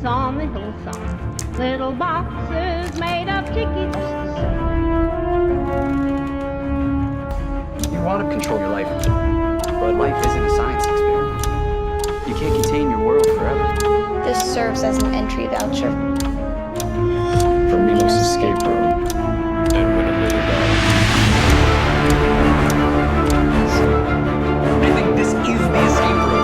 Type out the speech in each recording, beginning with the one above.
house on the hillside. Little boxes made of tickets to sell. You want to control your life, but life isn't a science experiment. You can't contain your world forever. This serves as an entry voucher for Milos' escape room. And when a little I think this is the escape room.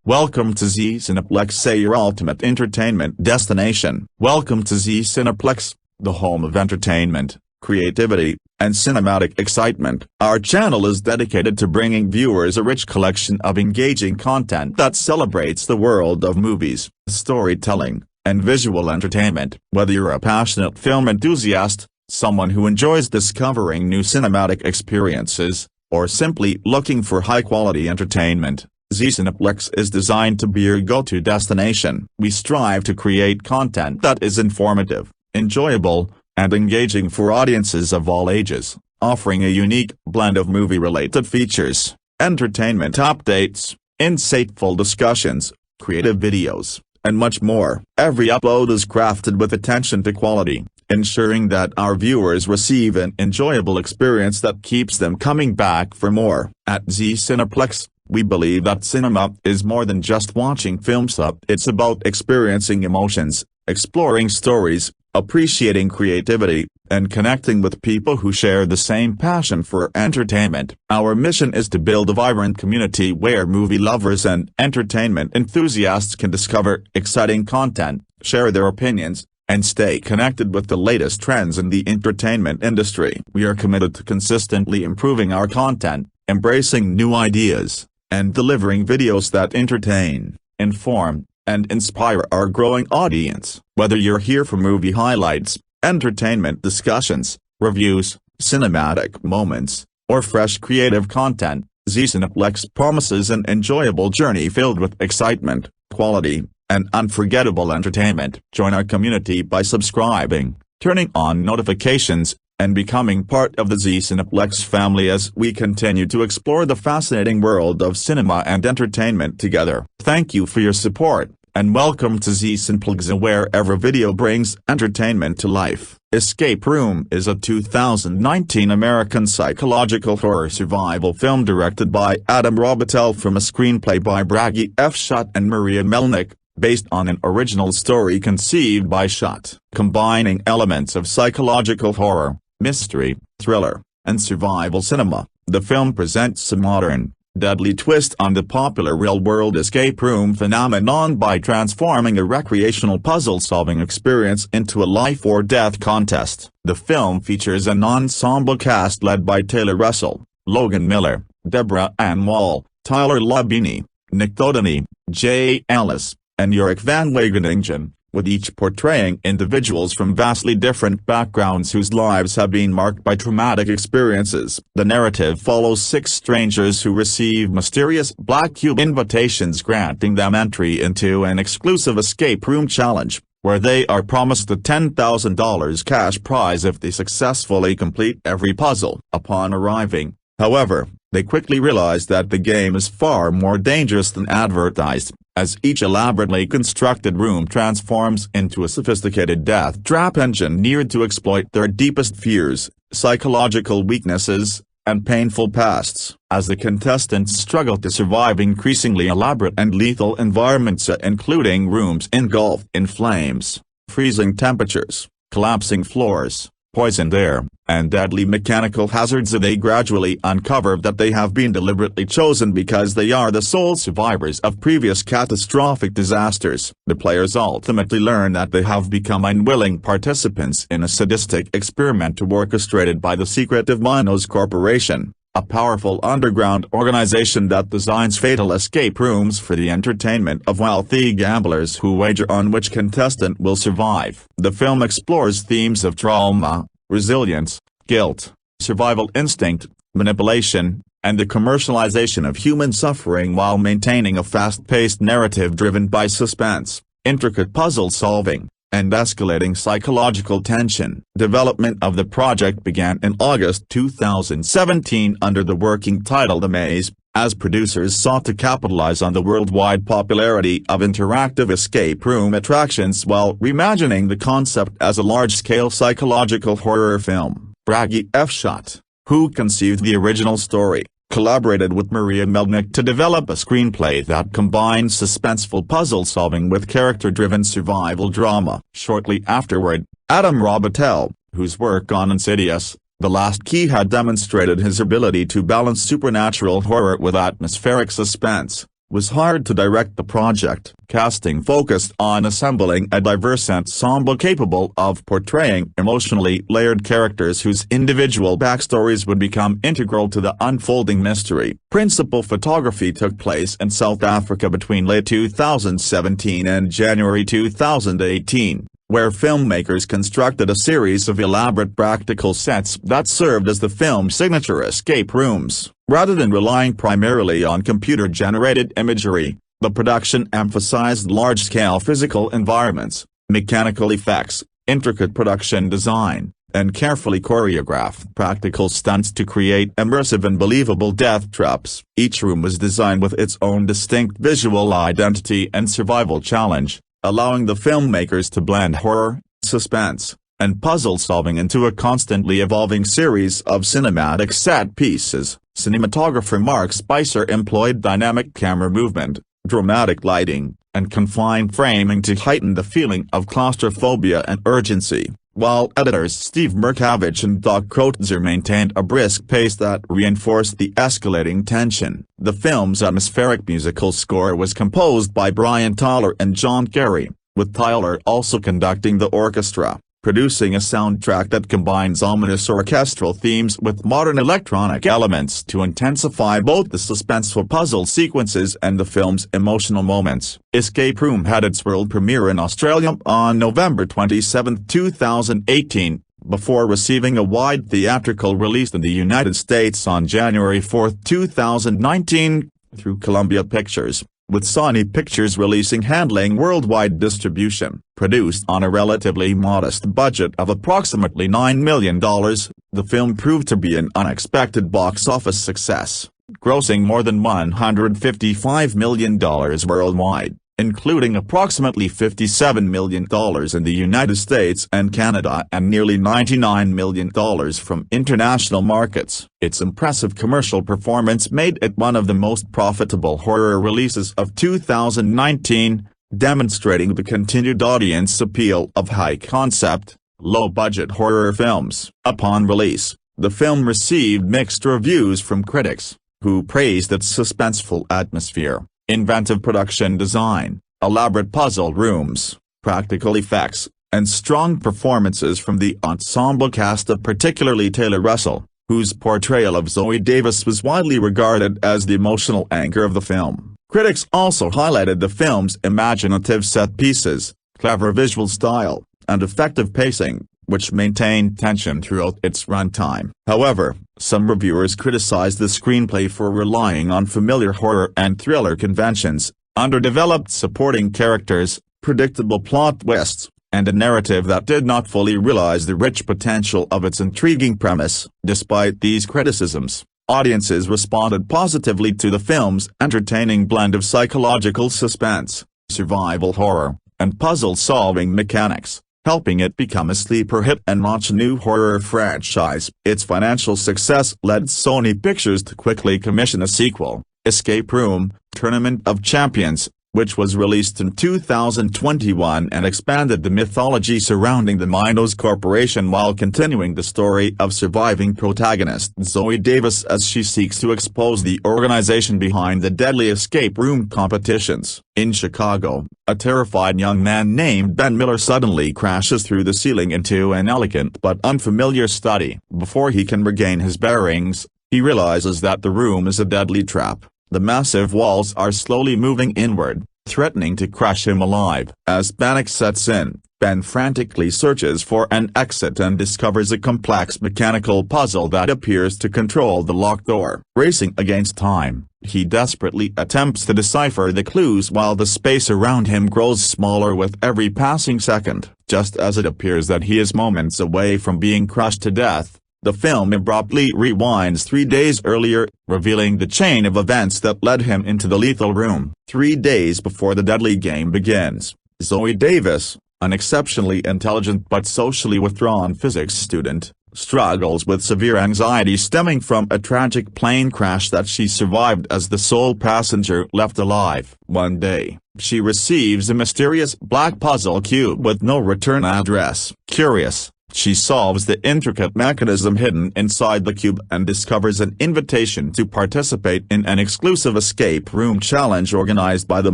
Welcome to Z Cineplex, say your ultimate entertainment destination. Welcome to Z Cineplex, the home of entertainment, creativity, and cinematic excitement. Our channel is dedicated to bringing viewers a rich collection of engaging content that celebrates the world of movies, storytelling, and visual entertainment. Whether you're a passionate film enthusiast, someone who enjoys discovering new cinematic experiences, or simply looking for high-quality entertainment, Z Cineplex is designed to be your go-to destination. We strive to create content that is informative, enjoyable, and engaging for audiences of all ages, offering a unique blend of movie-related features, entertainment updates, insightful discussions, creative videos, and much more. Every upload is crafted with attention to quality, ensuring that our viewers receive an enjoyable experience that keeps them coming back for more. At Z Cineplex, we believe that cinema is more than just watching films. It's about experiencing emotions, exploring stories, appreciating creativity, and connecting with people who share the same passion for entertainment. Our mission is to build a vibrant community where movie lovers and entertainment enthusiasts can discover exciting content, share their opinions, and stay connected with the latest trends in the entertainment industry. We are committed to consistently improving our content, embracing new ideas, and delivering videos that entertain, inform, and inspire our growing audience. Whether you're here for movie highlights, entertainment discussions, reviews, cinematic moments, or fresh creative content, Z Cineplex promises an enjoyable journey filled with excitement, quality, and unforgettable entertainment. Join our community by subscribing, turning on notifications, and becoming part of the Z Cineplex family as we continue to explore the fascinating world of cinema and entertainment together. Thank you for your support, and welcome to Z Cineplex, where every video brings entertainment to life. Escape Room is a 2019 American psychological horror survival film directed by Adam Robitel from a screenplay by Bragi F. Schutt and Maria Melnick, based on an original story conceived by Schutt. Combining elements of psychological horror, mystery, thriller, and survival cinema, the film presents a modern, deadly twist on the popular real-world escape room phenomenon by transforming a recreational puzzle-solving experience into a life-or-death contest. The film features an ensemble cast led by Taylor Russell, Logan Miller, Deborah Ann Wall, Tyler Labini, Nick Dodany, Jay Ellis, and Yorick Van Wageningen, with each portraying individuals from vastly different backgrounds whose lives have been marked by traumatic experiences. The narrative follows 6 strangers who receive mysterious black cube invitations granting them entry into an exclusive escape room challenge, where they are promised a $10,000 cash prize if they successfully complete every puzzle. Upon arriving, however, they quickly realize that the game is far more dangerous than advertised, as each elaborately constructed room transforms into a sophisticated death trap engineered to exploit their deepest fears, psychological weaknesses, and painful pasts. As the contestants struggle to survive increasingly elaborate and lethal environments including rooms engulfed in flames, freezing temperatures, collapsing floors, poisoned air, and deadly mechanical hazards, they gradually uncover that they have been deliberately chosen because they are the sole survivors of previous catastrophic disasters. The players ultimately learn that they have become unwilling participants in a sadistic experiment orchestrated by the secretive Minos Corporation, a powerful underground organization that designs fatal escape rooms for the entertainment of wealthy gamblers who wager on which contestant will survive. The film explores themes of trauma, resilience, guilt, survival instinct, manipulation, and the commercialization of human suffering while maintaining a fast-paced narrative driven by suspense, intricate puzzle solving, and escalating psychological tension. Development of the project began in August 2017 under the working title The Maze, as producers sought to capitalize on the worldwide popularity of interactive escape room attractions while reimagining the concept as a large-scale psychological horror film. Bragi F. Schott, who conceived the original story, collaborated with Maria Melnick to develop a screenplay that combines suspenseful puzzle solving with character-driven survival drama. Shortly afterward, Adam Robitel, whose work on Insidious, The Last Key had demonstrated his ability to balance supernatural horror with atmospheric suspense, was hired to direct the project. Casting focused on assembling a diverse ensemble capable of portraying emotionally layered characters whose individual backstories would become integral to the unfolding mystery. Principal photography took place in South Africa between late 2017 and January 2018, where filmmakers constructed a series of elaborate practical sets that served as the film's signature escape rooms. Rather than relying primarily on computer-generated imagery, the production emphasized large-scale physical environments, mechanical effects, intricate production design, and carefully choreographed practical stunts to create immersive and believable death traps. Each room was designed with its own distinct visual identity and survival challenge, allowing the filmmakers to blend horror, suspense, and puzzle solving into a constantly evolving series of cinematic set pieces. Cinematographer Mark Spicer employed dynamic camera movement, dramatic lighting, and confined framing to heighten the feeling of claustrophobia and urgency, while editors Steve Merkavich and Doc Krotzer maintained a brisk pace that reinforced the escalating tension. The film's atmospheric musical score was composed by Brian Tyler and John Carey, with Tyler also conducting the orchestra, producing a soundtrack that combines ominous orchestral themes with modern electronic elements to intensify both the suspenseful puzzle sequences and the film's emotional moments. Escape Room had its world premiere in Australia on November 27, 2018, before receiving a wide theatrical release in the United States on January 4, 2019, through Columbia Pictures, with Sony Pictures releasing handling worldwide distribution. Produced on a relatively modest budget of approximately $9 million, the film proved to be an unexpected box office success, grossing more than $155 million worldwide, including approximately $57 million in the United States and Canada and nearly $99 million from international markets. Its impressive commercial performance made it one of the most profitable horror releases of 2019, demonstrating the continued audience appeal of high-concept, low-budget horror films. Upon release, the film received mixed reviews from critics, who praised its suspenseful atmosphere, inventive production design, elaborate puzzle rooms, practical effects, and strong performances from the ensemble cast, particularly Taylor Russell, whose portrayal of Zoe Davis was widely regarded as the emotional anchor of the film. Critics also highlighted the film's imaginative set pieces, clever visual style, and effective pacing, which maintained tension throughout its runtime. However, some reviewers criticized the screenplay for relying on familiar horror and thriller conventions, underdeveloped supporting characters, predictable plot twists, and a narrative that did not fully realize the rich potential of its intriguing premise. Despite these criticisms, audiences responded positively to the film's entertaining blend of psychological suspense, survival horror, and puzzle-solving mechanics. helping it become a sleeper hit and launch a new horror franchise. Its financial success led Sony Pictures to quickly commission a sequel, Escape Room: Tournament of Champions, which was released in 2021 and expanded the mythology surrounding the Minos Corporation while continuing the story of surviving protagonist Zoe Davis as she seeks to expose the organization behind the deadly escape room competitions. In Chicago, a terrified young man named Ben Miller suddenly crashes through the ceiling into an elegant but unfamiliar study. Before he can regain his bearings, he realizes that the room is a deadly trap. The massive walls are slowly moving inward, threatening to crush him alive. As panic sets in, Ben frantically searches for an exit and discovers a complex mechanical puzzle that appears to control the locked door. Racing against time, he desperately attempts to decipher the clues while the space around him grows smaller with every passing second. Just as it appears that he is moments away from being crushed to death, the film abruptly rewinds 3 days earlier, revealing the chain of events that led him into the lethal room. 3 days before the deadly game begins, Zoe Davis, an exceptionally intelligent but socially withdrawn physics student, struggles with severe anxiety stemming from a tragic plane crash that she survived as the sole passenger left alive. One day, she receives a mysterious black puzzle cube with no return address. Curious, she solves the intricate mechanism hidden inside the cube and discovers an invitation to participate in an exclusive escape room challenge organized by the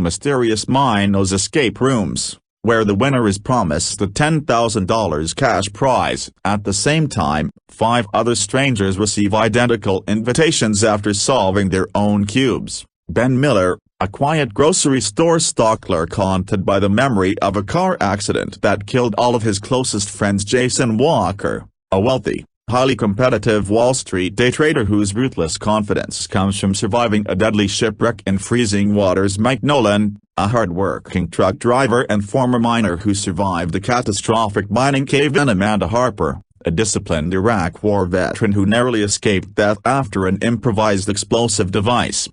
mysterious Minos Escape Rooms, where the winner is promised a $10,000 cash prize. At the same time, 5 other strangers receive identical invitations after solving their own cubes. Ben Miller, a quiet grocery store stock clerk haunted by the memory of a car accident that killed all of his closest friends. Jason Walker, a wealthy, highly competitive Wall Street day trader whose ruthless confidence comes from surviving a deadly shipwreck in freezing waters. Mike Nolan, a hard-working truck driver and former miner who survived a catastrophic mining cave-in. Amanda Harper, a disciplined Iraq War veteran who narrowly escaped death after an improvised explosive device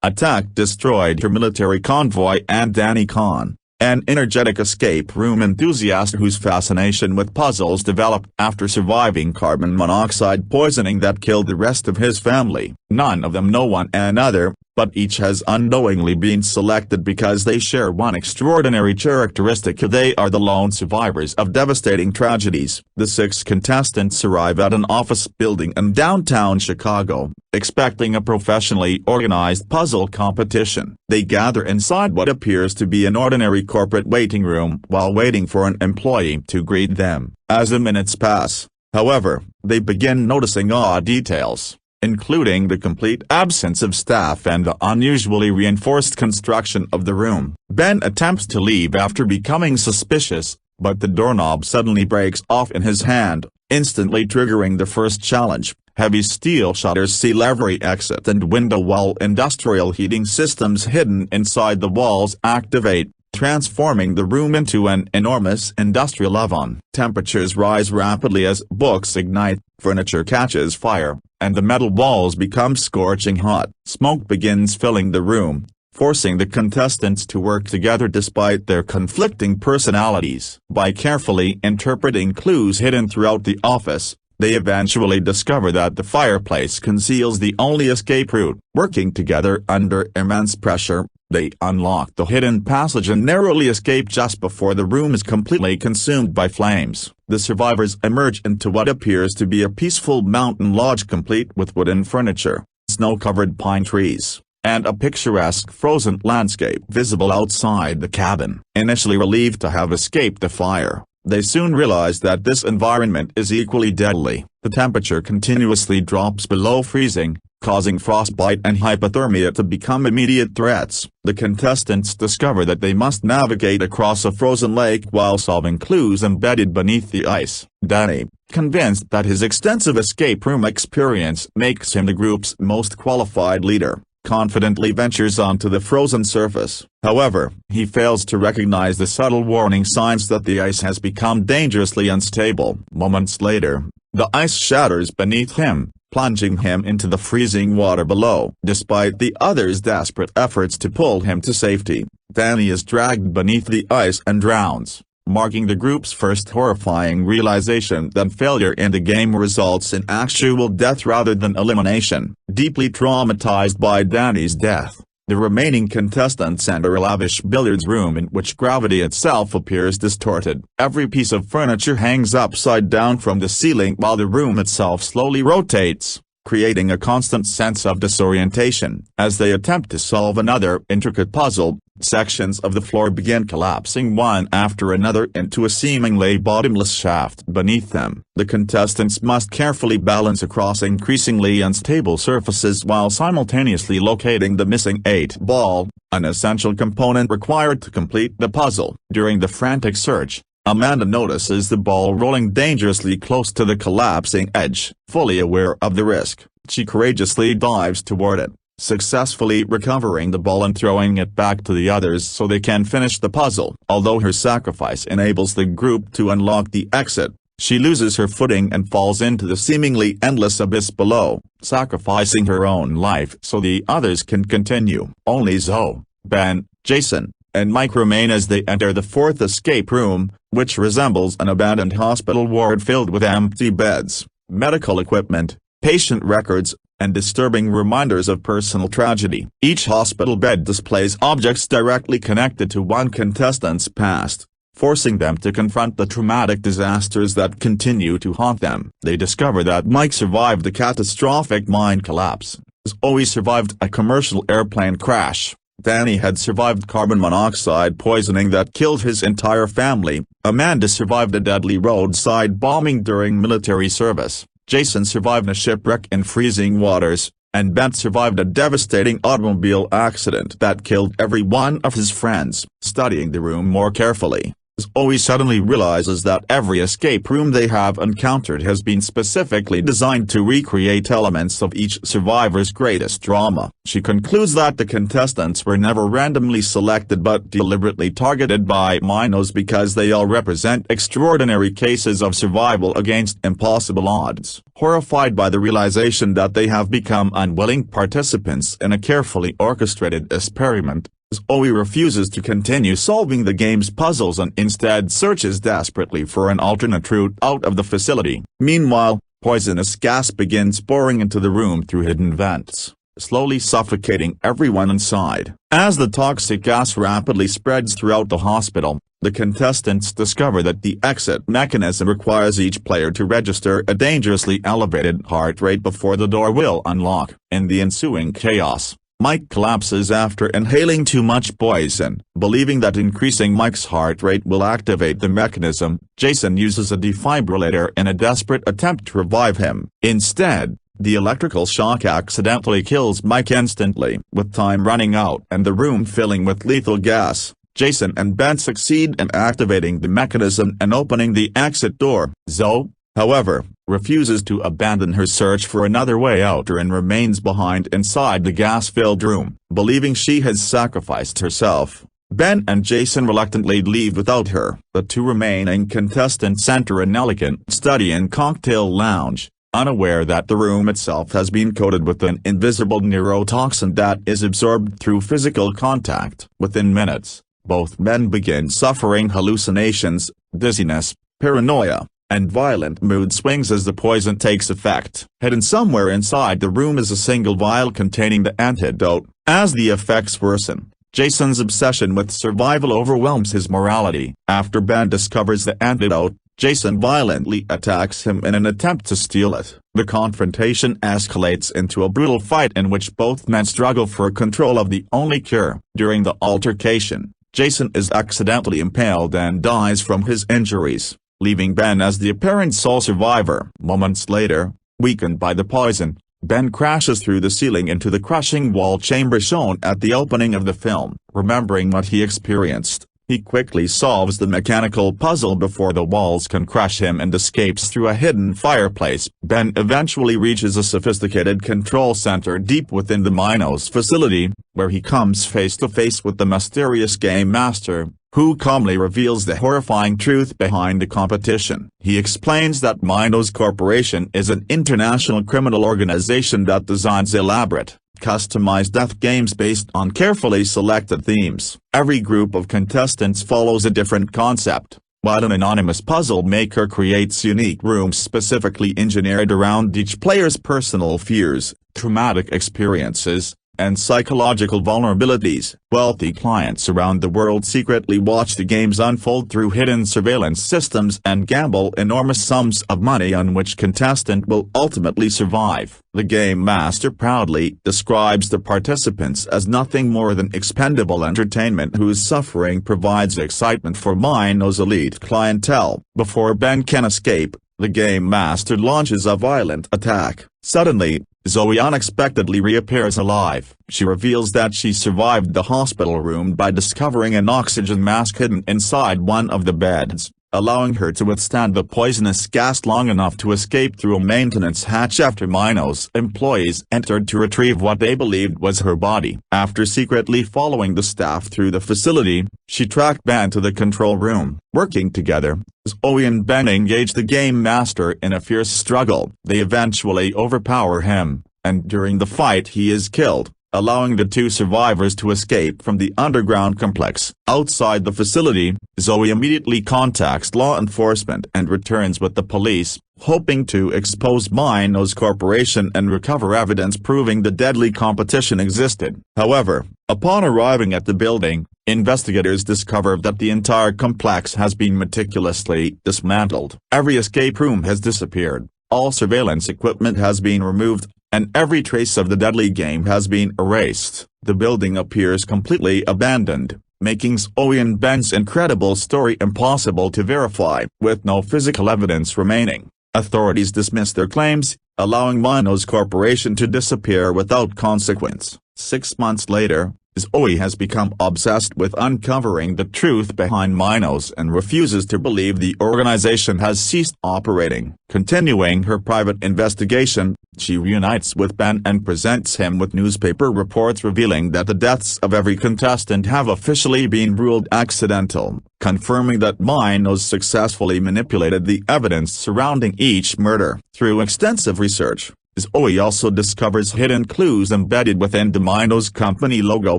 attack destroyed her military convoy. And Danny Kahn, an energetic escape room enthusiast whose fascination with puzzles developed after surviving carbon monoxide poisoning that killed the rest of his family. None of them know one another, but each has unknowingly been selected because they share one extraordinary characteristic: they are the lone survivors of devastating tragedies. The 6 contestants arrive at an office building in downtown Chicago, expecting a professionally organized puzzle competition. They gather inside what appears to be an ordinary corporate waiting room while waiting for an employee to greet them. As the minutes pass, however, they begin noticing odd details, including the complete absence of staff and the unusually reinforced construction of the room. Ben attempts to leave after becoming suspicious, but the doorknob suddenly breaks off in his hand, instantly triggering the first challenge. Heavy steel shutters seal every exit and window while industrial heating systems hidden inside the walls activate, transforming the room into an enormous industrial oven. Temperatures rise rapidly as books ignite, furniture catches fire, and the metal walls become scorching hot. Smoke begins filling the room, forcing the contestants to work together despite their conflicting personalities. By carefully interpreting clues hidden throughout the office, they eventually discover that the fireplace conceals the only escape route. Working together under immense pressure, they unlock the hidden passage and narrowly escape just before the room is completely consumed by flames. The survivors emerge into what appears to be a peaceful mountain lodge complete with wooden furniture, snow-covered pine trees, and a picturesque frozen landscape visible outside the cabin. Initially relieved to have escaped the fire, they soon realize that this environment is equally deadly. The temperature continuously drops below freezing, causing frostbite and hypothermia to become immediate threats. The contestants discover that they must navigate across a frozen lake while solving clues embedded beneath the ice. Danny, convinced that his extensive escape room experience makes him the group's most qualified leader, confidently ventures onto the frozen surface. However, he fails to recognize the subtle warning signs that the ice has become dangerously unstable. Moments later, the ice shatters beneath him, plunging him into the freezing water below. Despite the others' desperate efforts to pull him to safety, Danny is dragged beneath the ice and drowns. marking the group's first horrifying realization that failure in the game results in actual death rather than elimination. Deeply traumatized by Danny's death, the remaining contestants enter a lavish billiards room in which gravity itself appears distorted. Every piece of furniture hangs upside down from the ceiling while the room itself slowly rotates, creating a constant sense of disorientation. As they attempt to solve another intricate puzzle, sections of the floor begin collapsing one after another into a seemingly bottomless shaft beneath them. The contestants must carefully balance across increasingly unstable surfaces while simultaneously locating the missing 8-ball, an essential component required to complete the puzzle. During the frantic search, Amanda notices the ball rolling dangerously close to the collapsing edge. Fully aware of the risk, she courageously dives toward it, successfully recovering the ball and throwing it back to the others so they can finish the puzzle. Although her sacrifice enables the group to unlock the exit, she loses her footing and falls into the seemingly endless abyss below, sacrificing her own life so the others can continue. Only Zoe, Ben, Jason, and Mike remain as they enter the fourth escape room, which resembles an abandoned hospital ward filled with empty beds, medical equipment, patient records, and disturbing reminders of personal tragedy. Each hospital bed displays objects directly connected to one contestant's past, forcing them to confront the traumatic disasters that continue to haunt them. They discover that Mike survived a catastrophic mine collapse, Zoe survived a commercial airplane crash, Danny had survived carbon monoxide poisoning that killed his entire family, Amanda survived a deadly roadside bombing during military service, Jason survived a shipwreck in freezing waters, and Ben survived a devastating automobile accident that killed every one of his friends. Studying the room more carefully, Zoe suddenly realizes that every escape room they have encountered has been specifically designed to recreate elements of each survivor's greatest drama. She concludes that the contestants were never randomly selected but deliberately targeted by Minos because they all represent extraordinary cases of survival against impossible odds. Horrified by the realization that they have become unwilling participants in a carefully orchestrated experiment, Zoe refuses to continue solving the game's puzzles and instead searches desperately for an alternate route out of the facility. Meanwhile, poisonous gas begins pouring into the room through hidden vents, slowly suffocating everyone inside. As the toxic gas rapidly spreads throughout the hospital, the contestants discover that the exit mechanism requires each player to register a dangerously elevated heart rate before the door will unlock. In the ensuing chaos, Mike collapses after inhaling too much poison. Believing that increasing Mike's heart rate will activate the mechanism, Jason uses a defibrillator in a desperate attempt to revive him. Instead, the electrical shock accidentally kills Mike instantly. With time running out and the room filling with lethal gas, Jason and Ben succeed in activating the mechanism and opening the exit door. Zoe, however, refuses to abandon her search for another way out and remains behind inside the gas-filled room. Believing she has sacrificed herself, Ben and Jason reluctantly leave without her. The two remaining contestants enter an elegant study and cocktail lounge, unaware that the room itself has been coated with an invisible neurotoxin that is absorbed through physical contact. Within minutes, both men begin suffering hallucinations, dizziness, paranoia, and violent mood swings as the poison takes effect. Hidden somewhere inside the room is a single vial containing the antidote. As the effects worsen, Jason's obsession with survival overwhelms his morality. After Ben discovers the antidote, Jason violently attacks him in an attempt to steal it. The confrontation escalates into a brutal fight in which both men struggle for control of the only cure. During the altercation, Jason is accidentally impaled and dies from his injuries, leaving Ben as the apparent sole survivor. Moments later, weakened by the poison, Ben crashes through the ceiling into the crushing wall chamber shown at the opening of the film. Remembering what he experienced, he quickly solves the mechanical puzzle before the walls can crush him and escapes through a hidden fireplace. Ben eventually reaches a sophisticated control center deep within the Minos facility, where he comes face to face with the mysterious game master, who calmly reveals the horrifying truth behind the competition. He explains that Minos Corporation is an international criminal organization that designs elaborate, customized death games based on carefully selected themes. Every group of contestants follows a different concept, while an anonymous puzzle maker creates unique rooms specifically engineered around each player's personal fears, traumatic experiences, and psychological vulnerabilities. Wealthy clients around the world secretly watch the games unfold through hidden surveillance systems and gamble enormous sums of money on which contestant will ultimately survive. The game master proudly describes the participants as nothing more than expendable entertainment whose suffering provides excitement for Mino's elite clientele. Before Ben can escape, the game master launches a violent attack. Suddenly, Zoe unexpectedly reappears alive. She reveals that she survived the hospital room by discovering an oxygen mask hidden inside one of the beds, allowing her to withstand the poisonous gas long enough to escape through a maintenance hatch after Mino's employees entered to retrieve what they believed was her body. After secretly following the staff through the facility, she tracked Ben to the control room. Working together, Zoe and Ben engage the game master in a fierce struggle. They eventually overpower him, and during the fight he is killed, allowing the two survivors to escape from the underground complex. Outside the facility, Zoe immediately contacts law enforcement and returns with the police, hoping to expose Mino's corporation and recover evidence proving the deadly competition existed. However, upon arriving at the building, investigators discover that the entire complex has been meticulously dismantled. Every escape room has disappeared, all surveillance equipment has been removed, and every trace of the deadly game has been erased. The building appears completely abandoned, making Zoe and Ben's incredible story impossible to verify. With no physical evidence remaining, authorities dismiss their claims, allowing Mino's corporation to disappear without consequence. 6 months later, Zoe has become obsessed with uncovering the truth behind Mino's and refuses to believe the organization has ceased operating. Continuing her private investigation, she reunites with Ben and presents him with newspaper reports revealing that the deaths of every contestant have officially been ruled accidental, confirming that Mino's successfully manipulated the evidence surrounding each murder. Through extensive research, Zoe also discovers hidden clues embedded within the Mino's company logo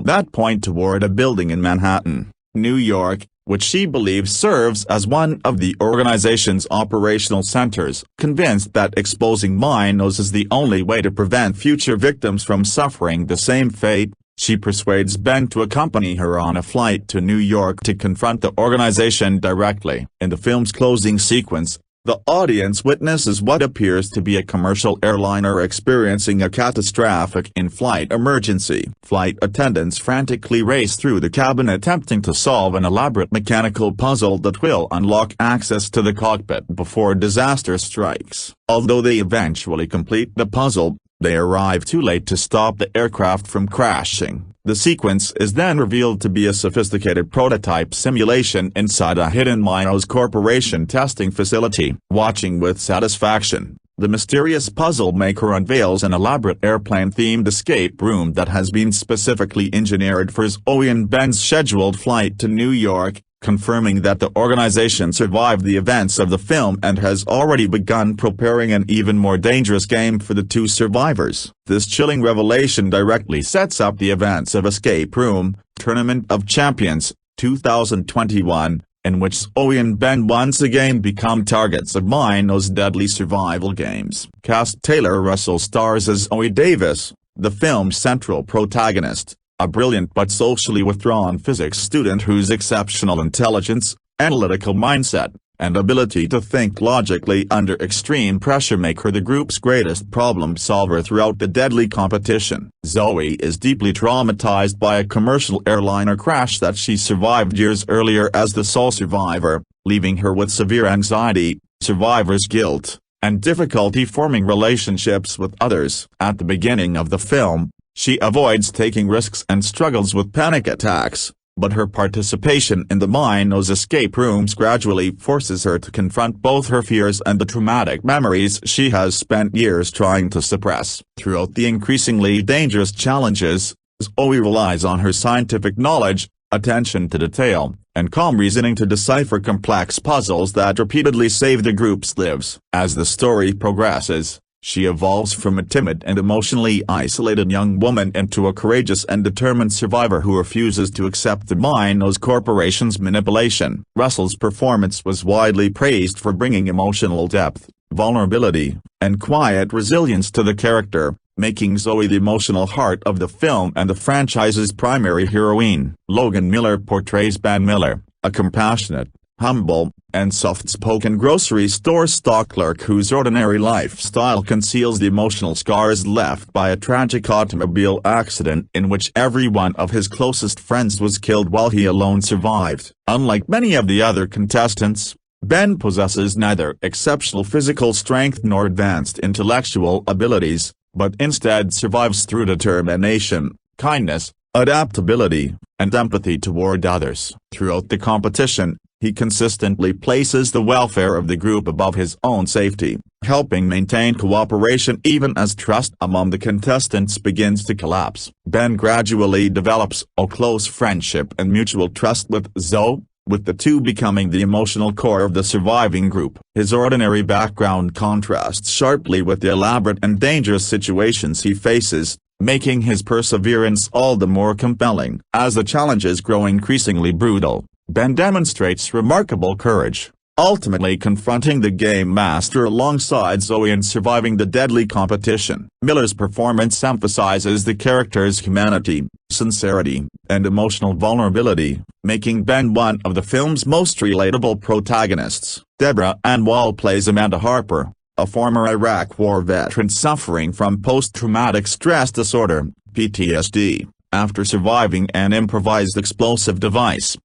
that point toward a building in Manhattan, New York, which she believes serves as one of the organization's operational centers. Convinced that exposing Mino's is the only way to prevent future victims from suffering the same fate, she persuades Ben to accompany her on a flight to New York to confront the organization directly. In the film's closing sequence, the audience witnesses what appears to be a commercial airliner experiencing a catastrophic in-flight emergency. Flight attendants frantically race through the cabin attempting to solve an elaborate mechanical puzzle that will unlock access to the cockpit before disaster strikes. Although they eventually complete the puzzle, they arrive too late to stop the aircraft from crashing. The sequence is then revealed to be a sophisticated prototype simulation inside a hidden Mino's corporation testing facility. Watching with satisfaction, the mysterious puzzle maker unveils an elaborate airplane-themed escape room that has been specifically engineered for Zoe and Ben's scheduled flight to New York, confirming that the organization survived the events of the film and has already begun preparing an even more dangerous game for the two survivors. This chilling revelation directly sets up the events of Escape Room, Tournament of Champions, 2021, in which Zoe and Ben once again become targets of Mino's deadly survival games. Cast Taylor Russell stars as Zoe Davis, the film's central protagonist, a brilliant but socially withdrawn physics student whose exceptional intelligence, analytical mindset, and ability to think logically under extreme pressure make her the group's greatest problem solver throughout the deadly competition. Zoe is deeply traumatized by a commercial airliner crash that she survived years earlier as the sole survivor, leaving her with severe anxiety, survivor's guilt, and difficulty forming relationships with others. At the beginning of the film, she avoids taking risks and struggles with panic attacks, but her participation in the Mino's escape rooms gradually forces her to confront both her fears and the traumatic memories she has spent years trying to suppress. Throughout the increasingly dangerous challenges, Zoe relies on her scientific knowledge, attention to detail, and calm reasoning to decipher complex puzzles that repeatedly save the group's lives. As the story progresses, She evolves from a timid and emotionally isolated young woman into a courageous and determined survivor who refuses to accept the Minos Corporation's manipulation. Russell's performance was widely praised for bringing emotional depth, vulnerability, and quiet resilience to the character, making Zoe the emotional heart of the film and the franchise's primary heroine. Logan Miller portrays Ben Miller, a compassionate, humble, and soft-spoken grocery store stock clerk whose ordinary lifestyle conceals the emotional scars left by a tragic automobile accident in which every one of his closest friends was killed while he alone survived. Unlike many of the other contestants, Ben possesses neither exceptional physical strength nor advanced intellectual abilities, but instead survives through determination, kindness, adaptability, and empathy toward others. Throughout the competition, he consistently places the welfare of the group above his own safety, helping maintain cooperation even as trust among the contestants begins to collapse. Ben gradually develops a close friendship and mutual trust with Zoe, with the two becoming the emotional core of the surviving group. His ordinary background contrasts sharply with the elaborate and dangerous situations he faces, making his perseverance all the more compelling. As the challenges grow increasingly brutal, Ben demonstrates remarkable courage, ultimately confronting the game master alongside Zoe and surviving the deadly competition. Miller's performance emphasizes the character's humanity, sincerity, and emotional vulnerability, making Ben one of the film's most relatable protagonists. Deborah Ann Wall plays Amanda Harper, a former Iraq War veteran suffering from post-traumatic stress disorder, PTSD, after surviving an improvised explosive device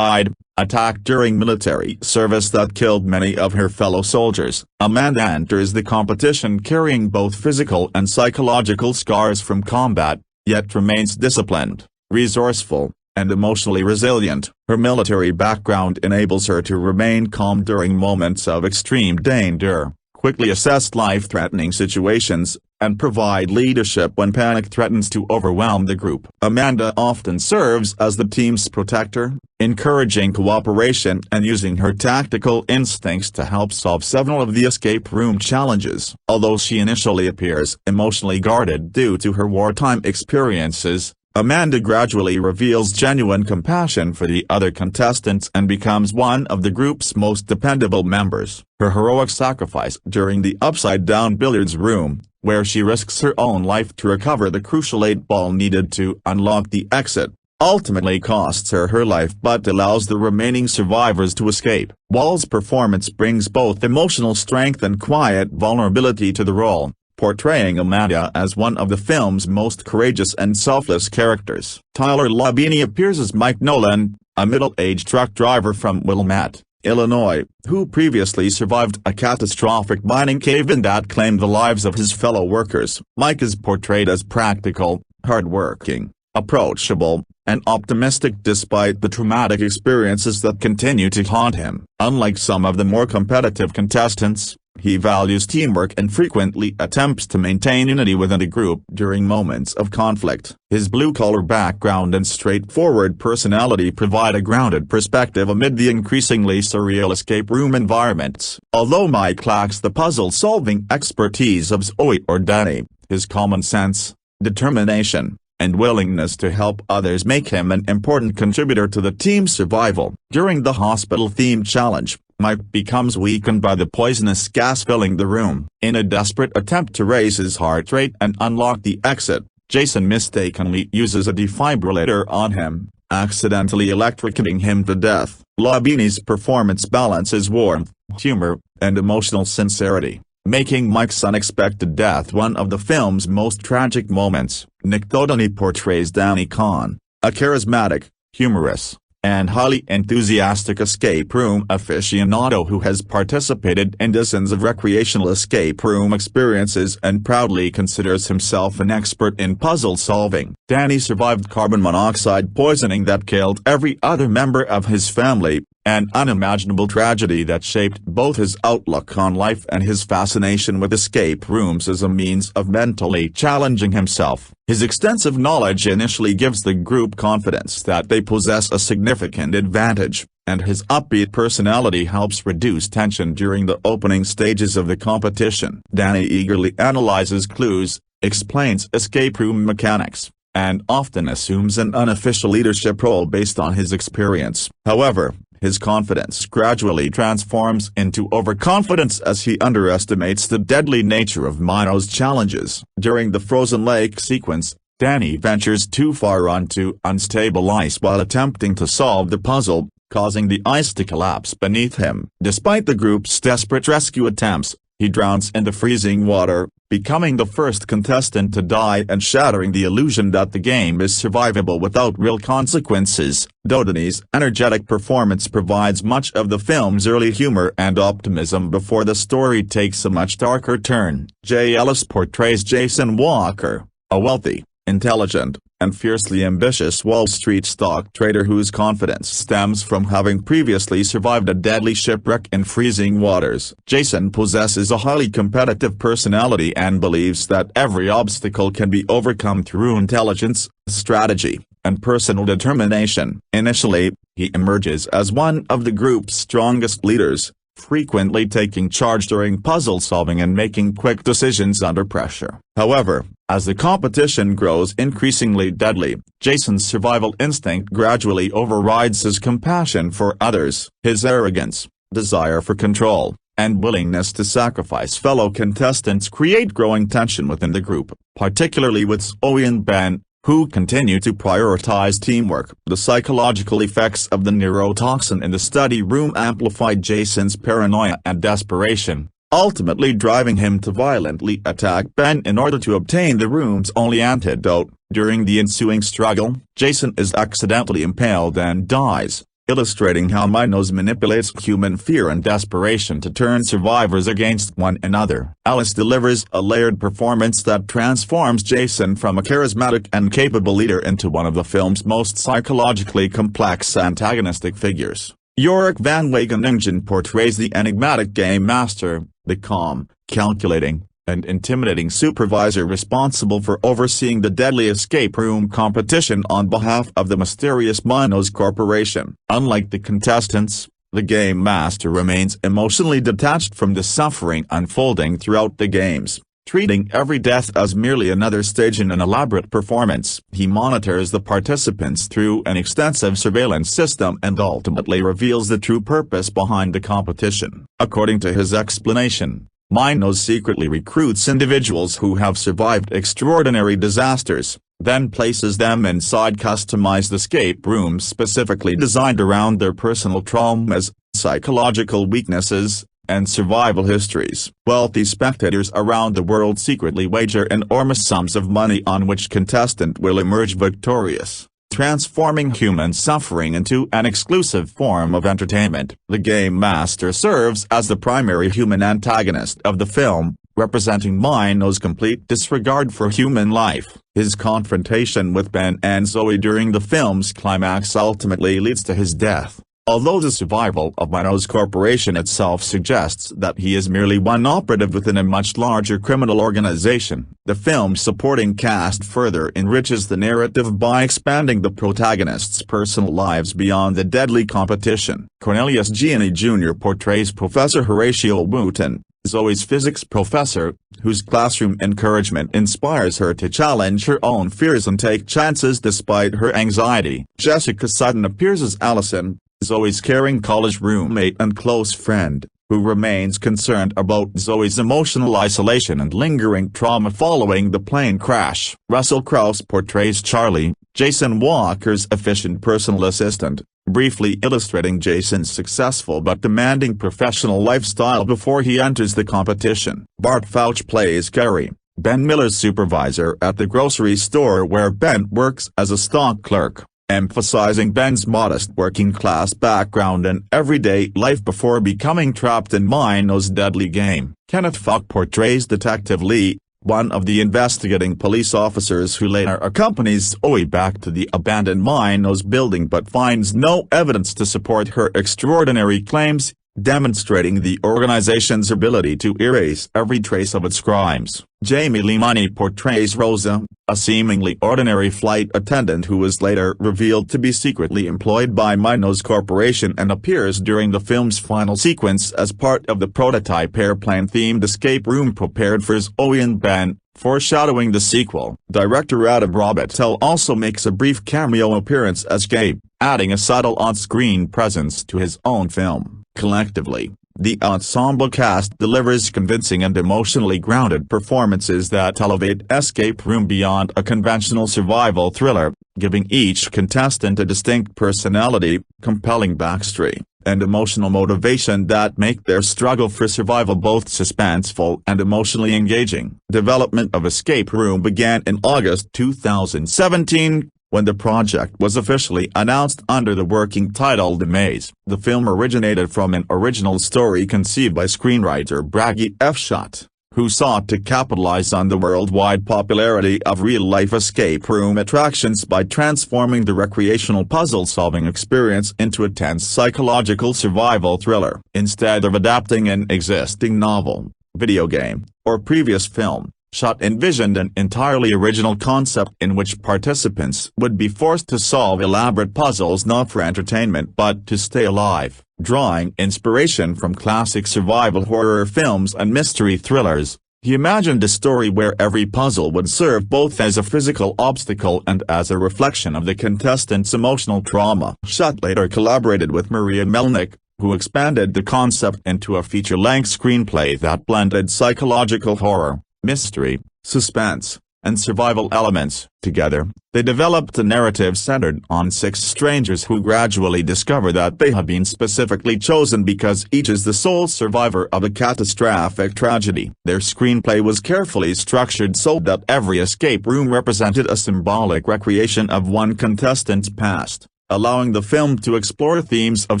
attack during military service that killed many of her fellow soldiers. Amanda enters the competition carrying both physical and psychological scars from combat, yet remains disciplined, resourceful, and emotionally resilient. Her military background enables her to remain calm during moments of extreme danger, quickly assess life-threatening situations, and provide leadership when panic threatens to overwhelm the group. Amanda often serves as the team's protector, encouraging cooperation and using her tactical instincts to help solve several of the escape room challenges. Although she initially appears emotionally guarded due to her wartime experiences, Amanda gradually reveals genuine compassion for the other contestants and becomes one of the group's most dependable members. Her heroic sacrifice during the upside-down billiards room, where she risks her own life to recover the crucial 8-ball needed to unlock the exit, ultimately costs her her life but allows the remaining survivors to escape. Wall's performance brings both emotional strength and quiet vulnerability to the role, portraying Amanda as one of the film's most courageous and selfless characters. Tyler Labine appears as Mike Nolan, a middle-aged truck driver from Wilmette, Illinois, who previously survived a catastrophic mining cave-in that claimed the lives of his fellow workers. Mike is portrayed as practical, hardworking, approachable, and optimistic despite the traumatic experiences that continue to haunt him. Unlike some of the more competitive contestants, he values teamwork and frequently attempts to maintain unity within the group during moments of conflict. His blue-collar background and straightforward personality provide a grounded perspective amid the increasingly surreal escape room environments. Although Mike lacks the puzzle-solving expertise of Zoe or Danny, his common sense, determination, and willingness to help others make him an important contributor to the team's survival. During the hospital-themed challenge, Mike becomes weakened by the poisonous gas filling the room. In a desperate attempt to raise his heart rate and unlock the exit, Jason mistakenly uses a defibrillator on him, accidentally electrocuting him to death. Labine's performance balances warmth, humor, and emotional sincerity, making Mike's unexpected death one of the film's most tragic moments. Nick Dodoni portrays Danny Kahn, a charismatic, humorous, and highly enthusiastic escape room aficionado who has participated in dozens of recreational escape room experiences and proudly considers himself an expert in puzzle solving. Danny survived carbon monoxide poisoning that killed every other member of his family, an unimaginable tragedy that shaped both his outlook on life and his fascination with escape rooms as a means of mentally challenging himself. His extensive knowledge initially gives the group confidence that they possess a significant advantage, and his upbeat personality helps reduce tension during the opening stages of the competition. Danny eagerly analyzes clues, explains escape room mechanics, and often assumes an unofficial leadership role based on his experience. However, his confidence gradually transforms into overconfidence as he underestimates the deadly nature of Mino's challenges. During the frozen lake sequence, Danny ventures too far onto unstable ice while attempting to solve the puzzle, causing the ice to collapse beneath him. Despite the group's desperate rescue attempts, he drowns in the freezing water, becoming the first contestant to die and shattering the illusion that the game is survivable without real consequences. Dodoni's energetic performance provides much of the film's early humor and optimism before the story takes a much darker turn. Ellis portrays Jason Walker, a wealthy, intelligent, and fiercely ambitious Wall Street stock trader whose confidence stems from having previously survived a deadly shipwreck in freezing waters. Jason possesses a highly competitive personality and believes that every obstacle can be overcome through intelligence, strategy, and personal determination. Initially, he emerges as one of the group's strongest leaders, frequently taking charge during puzzle solving and making quick decisions under pressure. However, as the competition grows increasingly deadly, Jason's survival instinct gradually overrides his compassion for others. His arrogance, desire for control, and willingness to sacrifice fellow contestants create growing tension within the group, particularly with Zoe and Ben, who continue to prioritize teamwork. The psychological effects of the neurotoxin in the study room amplified Jason's paranoia and desperation, ultimately driving him to violently attack Ben in order to obtain the room's only antidote. During the ensuing struggle, Jason is accidentally impaled and dies, illustrating how Minos manipulates human fear and desperation to turn survivors against one another. Ellis delivers a layered performance that transforms Jason from a charismatic and capable leader into one of the film's most psychologically complex antagonistic figures. Yorick Van Wageningen portrays the enigmatic game master, the calm, calculating, and intimidating supervisor responsible for overseeing the deadly escape room competition on behalf of the mysterious Minos Corporation. Unlike the contestants, the game master remains emotionally detached from the suffering unfolding throughout the games, treating every death as merely another stage in an elaborate performance. He monitors the participants through an extensive surveillance system and ultimately reveals the true purpose behind the competition. According to his explanation, Minos secretly recruits individuals who have survived extraordinary disasters, then places them inside customized escape rooms specifically designed around their personal traumas, psychological weaknesses, and survival histories. Wealthy spectators around the world secretly wager enormous sums of money on which contestant will emerge victorious, transforming human suffering into an exclusive form of entertainment. The Game Master serves as the primary human antagonist of the film, representing Minos' complete disregard for human life. His confrontation with Ben and Zoe during the film's climax ultimately leads to his death. Although the survival of Minos Corporation itself suggests that he is merely one operative within a much larger criminal organization, the film's supporting cast further enriches the narrative by expanding the protagonists' personal lives beyond the deadly competition. Cornelius Gianni Jr. portrays Professor Horatio Wooten, Zoe's physics professor, whose classroom encouragement inspires her to challenge her own fears and take chances despite her anxiety. Jessica Sutton appears as Allison, Zoe's caring college roommate and close friend, who remains concerned about Zoe's emotional isolation and lingering trauma following the plane crash. Russell Crowe portrays Charlie, Jason Walker's efficient personal assistant, briefly illustrating Jason's successful but demanding professional lifestyle before he enters the competition. Bart Fouch plays Gary, Ben Miller's supervisor at the grocery store where Ben works as a stock clerk, emphasizing Ben's modest working-class background and everyday life before becoming trapped in Minos' deadly game. Kenneth Falk portrays Detective Lee, one of the investigating police officers who later accompanies Zoe back to the abandoned Minos building but finds no evidence to support her extraordinary claims, demonstrating the organization's ability to erase every trace of its crimes. Jamie Lee Money portrays Rosa, a seemingly ordinary flight attendant who was later revealed to be secretly employed by Minos Corporation and appears during the film's final sequence as part of the prototype airplane-themed escape room prepared for Zoe and Ben, foreshadowing the sequel. Director Adam Robitel also makes a brief cameo appearance as Gabe, adding a subtle on-screen presence to his own film. Collectively, the ensemble cast delivers convincing and emotionally grounded performances that elevate Escape Room beyond a conventional survival thriller, giving each contestant a distinct personality, compelling backstory, and emotional motivation that make their struggle for survival both suspenseful and emotionally engaging. Development of Escape Room began in August 2017, when the project was officially announced under the working title The Maze. The film originated from an original story conceived by screenwriter Bragi F. Schott, who sought to capitalize on the worldwide popularity of real-life escape room attractions by transforming the recreational puzzle-solving experience into a tense psychological survival thriller. Instead of adapting an existing novel, video game, or previous film, Schott envisioned an entirely original concept in which participants would be forced to solve elaborate puzzles not for entertainment but to stay alive. Drawing inspiration from classic survival horror films and mystery thrillers, he imagined a story where every puzzle would serve both as a physical obstacle and as a reflection of the contestants' emotional trauma. Schott later collaborated with Maria Melnick, who expanded the concept into a feature-length screenplay that blended psychological horror, mystery, suspense, and survival elements. Together, they developed a narrative centered on 6 strangers who gradually discover that they have been specifically chosen because each is the sole survivor of a catastrophic tragedy. Their screenplay was carefully structured so that every escape room represented a symbolic recreation of one contestant's past, allowing the film to explore themes of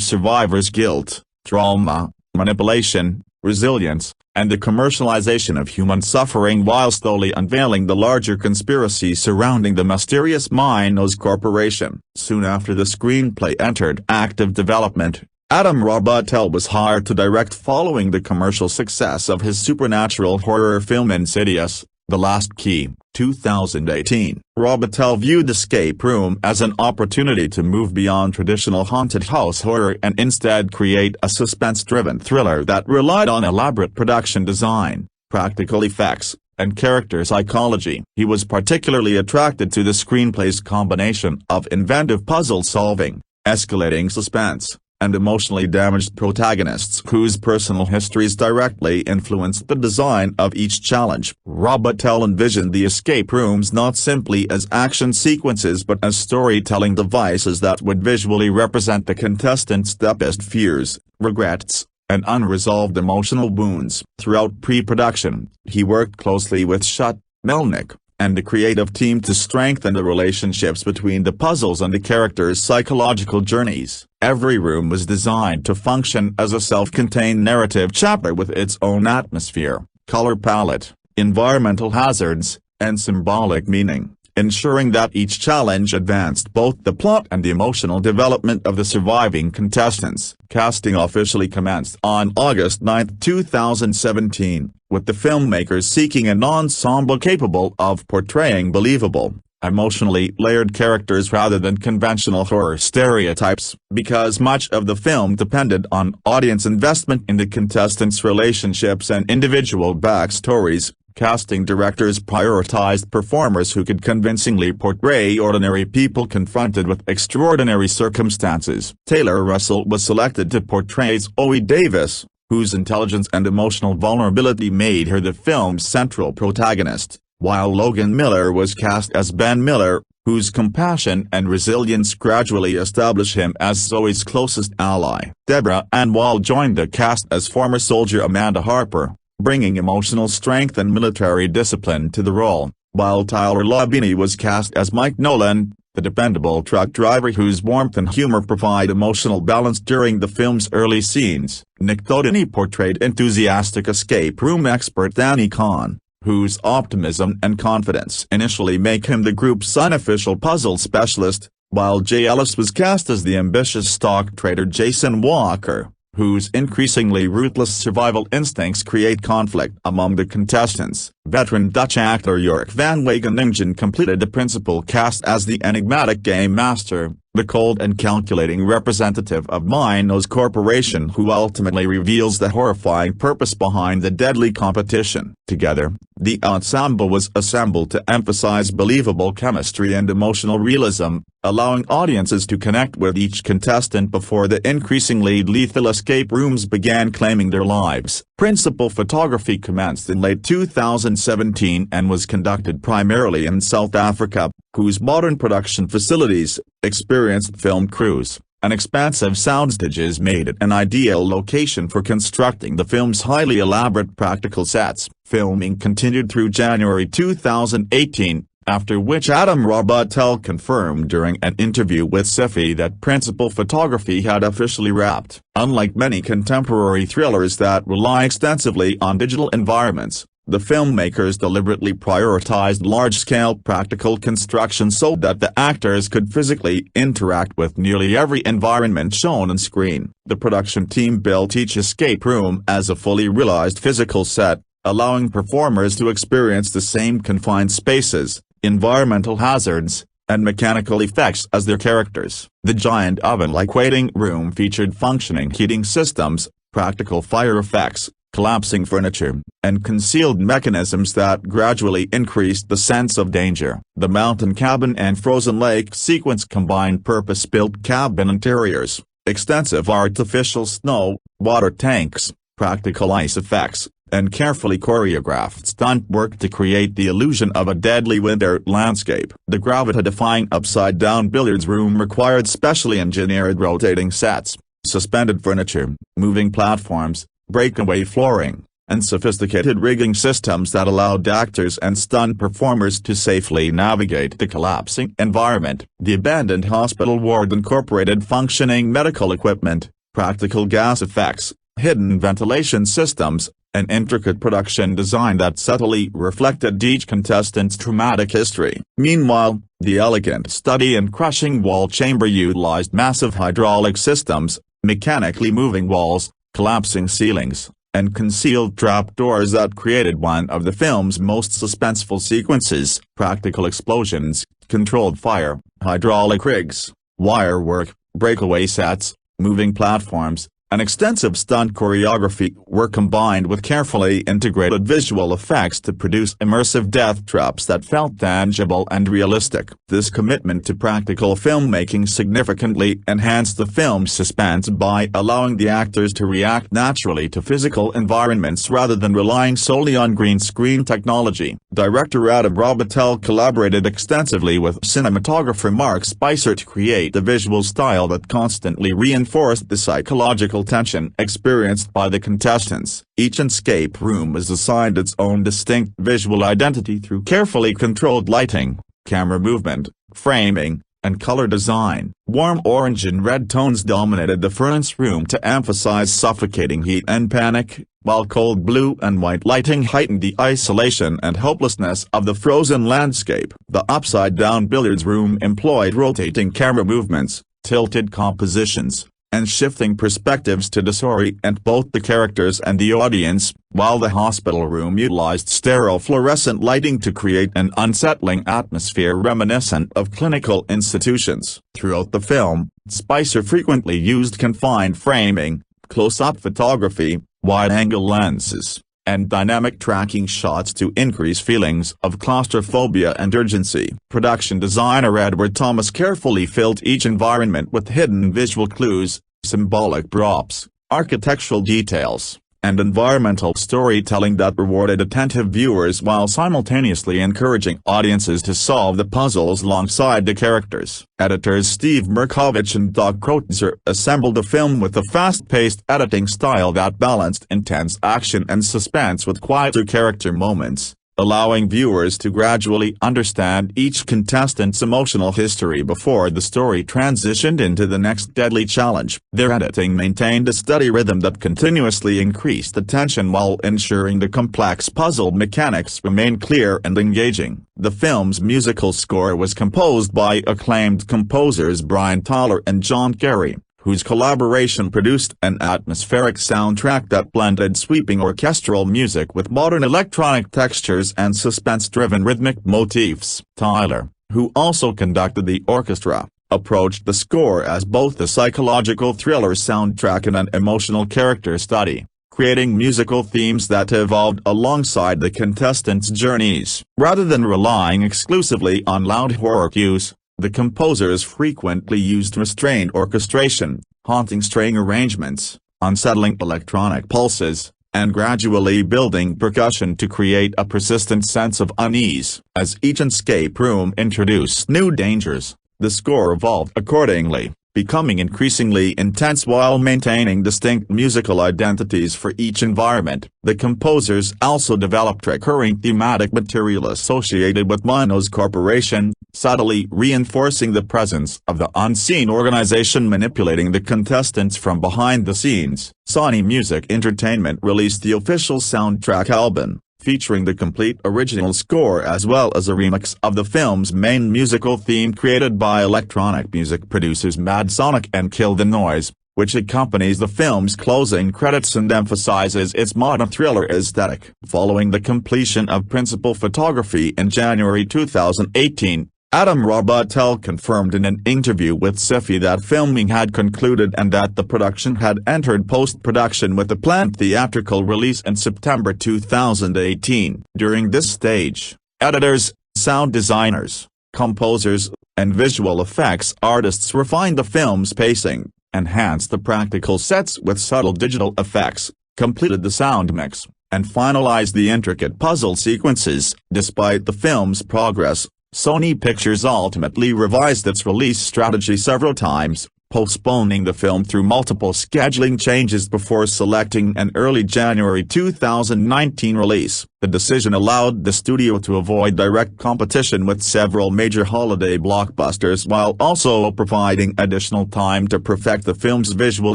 survivor's guilt, trauma, manipulation, resilience, and the commercialization of human suffering while slowly unveiling the larger conspiracy surrounding the mysterious Minos Corporation. Soon after the screenplay entered active development, Adam Robitel was hired to direct following the commercial success of his supernatural horror film Insidious: The Last Key, 2018. Robitel viewed Escape Room as an opportunity to move beyond traditional haunted house horror and instead create a suspense-driven thriller that relied on elaborate production design, practical effects, and character psychology. He was particularly attracted to the screenplay's combination of inventive puzzle solving, escalating suspense, and emotionally damaged protagonists whose personal histories directly influenced the design of each challenge. Robitel envisioned the escape rooms not simply as action sequences but as storytelling devices that would visually represent the contestants' deepest fears, regrets, and unresolved emotional wounds. Throughout pre-production, he worked closely with Schott, Melnick, and the creative team to strengthen the relationships between the puzzles and the characters' psychological journeys. Every room was designed to function as a self-contained narrative chapter with its own atmosphere, color palette, environmental hazards, and symbolic meaning, ensuring that each challenge advanced both the plot and the emotional development of the surviving contestants. Casting officially commenced on August 9, 2017, with the filmmakers seeking an ensemble capable of portraying believable, emotionally layered characters rather than conventional horror stereotypes. Because much of the film depended on audience investment in the contestants' relationships and individual backstories, casting directors prioritized performers who could convincingly portray ordinary people confronted with extraordinary circumstances. Taylor Russell was selected to portray Zoe Davis, whose intelligence and emotional vulnerability made her the film's central protagonist, while Logan Miller was cast as Ben Miller, whose compassion and resilience gradually establish him as Zoe's closest ally. Deborah Ann Wall joined the cast as former soldier Amanda Harper, bringing emotional strength and military discipline to the role, while Tyler Labine was cast as Mike Nolan, the dependable truck driver whose warmth and humor provide emotional balance during the film's early scenes. Nick Thodini portrayed enthusiastic escape room expert Danny Kahn, whose optimism and confidence initially make him the group's unofficial puzzle specialist, while Ellis was cast as the ambitious stock trader Jason Walker, whose increasingly ruthless survival instincts create conflict among the contestants. Veteran Dutch actor Jorik van Wageningen completed the principal cast as the enigmatic game master, the cold and calculating representative of Minos Corporation who ultimately reveals the horrifying purpose behind the deadly competition. Together, the ensemble was assembled to emphasize believable chemistry and emotional realism, allowing audiences to connect with each contestant before the increasingly lethal escape rooms began claiming their lives. Principal photography commenced in late 2017 and was conducted primarily in South Africa, whose modern production facilities, experienced film crews, and expansive soundstages made it an ideal location for constructing the film's highly elaborate practical sets. Filming continued through January 2018, after which Adam Robitel confirmed during an interview with sci-fi that principal photography had officially wrapped. Unlike many contemporary thrillers that rely extensively on digital environments, the filmmakers deliberately prioritized large-scale practical construction so that the actors could physically interact with nearly every environment shown on screen. The production team built each escape room as a fully realized physical set, allowing performers to experience the same confined spaces, environmental hazards, and mechanical effects as their characters. The giant oven-like waiting room featured functioning heating systems, practical fire effects, collapsing furniture, and concealed mechanisms that gradually increased the sense of danger. The mountain cabin and frozen lake sequence combined purpose-built cabin interiors, extensive artificial snow, water tanks, practical ice effects, and carefully choreographed stunt work to create the illusion of a deadly winter landscape. The gravity-defying upside-down billiards room required specially engineered rotating sets, suspended furniture, moving platforms, breakaway flooring, and sophisticated rigging systems that allowed actors and stunt performers to safely navigate the collapsing environment. The abandoned hospital ward incorporated functioning medical equipment, practical gas effects, hidden ventilation systems, and intricate production design that subtly reflected each contestant's traumatic history. Meanwhile, the elegant study and crushing wall chamber utilized massive hydraulic systems, mechanically moving walls, collapsing ceilings, and concealed trapdoors that created one of the film's most suspenseful sequences. Practical explosions, controlled fire, hydraulic rigs, wire work, breakaway sets, moving platforms, and extensive stunt choreography were combined with carefully integrated visual effects to produce immersive death traps that felt tangible and realistic. This commitment to practical filmmaking significantly enhanced the film's suspense by allowing the actors to react naturally to physical environments rather than relying solely on green screen technology. Director Adam Robitel collaborated extensively with cinematographer Mark Spicer to create a visual style that constantly reinforced the psychological tension experienced by the contestants. Each escape room was assigned its own distinct visual identity through carefully controlled lighting, camera movement, framing, and color design. Warm orange and red tones dominated the furnace room to emphasize suffocating heat and panic, while cold blue and white lighting heightened the isolation and hopelessness of the frozen landscape. The upside-down billiards room employed rotating camera movements, tilted compositions, and shifting perspectives to disorient both the characters and the audience, while the hospital room utilized sterile fluorescent lighting to create an unsettling atmosphere reminiscent of clinical institutions. Throughout the film, Spicer frequently used confined framing, close-up photography, wide-angle lenses, and dynamic tracking shots to increase feelings of claustrophobia and urgency. Production designer Edward Thomas carefully filled each environment with hidden visual clues, symbolic props, architectural details, and environmental storytelling that rewarded attentive viewers while simultaneously encouraging audiences to solve the puzzles alongside the characters. Editors Steve Merkovich and Doug Krotzer assembled the film with a fast-paced editing style that balanced intense action and suspense with quieter character moments, allowing viewers to gradually understand each contestant's emotional history before the story transitioned into the next deadly challenge. Their editing maintained a steady rhythm that continuously increased the tension while ensuring the complex puzzle mechanics remained clear and engaging. The film's musical score was composed by acclaimed composers Brian Tyler and John Cary, whose collaboration produced an atmospheric soundtrack that blended sweeping orchestral music with modern electronic textures and suspense-driven rhythmic motifs. Tyler, who also conducted the orchestra, approached the score as both a psychological thriller soundtrack and an emotional character study, creating musical themes that evolved alongside the contestants' journeys. Rather than relying exclusively on loud horror cues, the composers frequently used restrained orchestration, haunting string arrangements, unsettling electronic pulses, and gradually building percussion to create a persistent sense of unease. As each escape room introduced new dangers, the score evolved accordingly, becoming increasingly intense while maintaining distinct musical identities for each environment. The composers also developed recurring thematic material associated with Minos Corporation, subtly reinforcing the presence of the unseen organization manipulating the contestants from behind the scenes. Sony Music Entertainment released the official soundtrack album, featuring the complete original score as well as a remix of the film's main musical theme created by electronic music producers Mad Sonic and Kill the Noise, which accompanies the film's closing credits and emphasizes its modern thriller aesthetic. Following the completion of principal photography in January 2018, Adam Robitel confirmed in an interview with sci-fi that filming had concluded and that the production had entered post-production with a planned theatrical release in September 2018. During this stage, editors, sound designers, composers, and visual effects artists refined the film's pacing, enhanced the practical sets with subtle digital effects, completed the sound mix, and finalized the intricate puzzle sequences. Despite the film's progress, Sony Pictures ultimately revised its release strategy several times, postponing the film through multiple scheduling changes before selecting an early January 2019 release. The decision allowed the studio to avoid direct competition with several major holiday blockbusters while also providing additional time to perfect the film's visual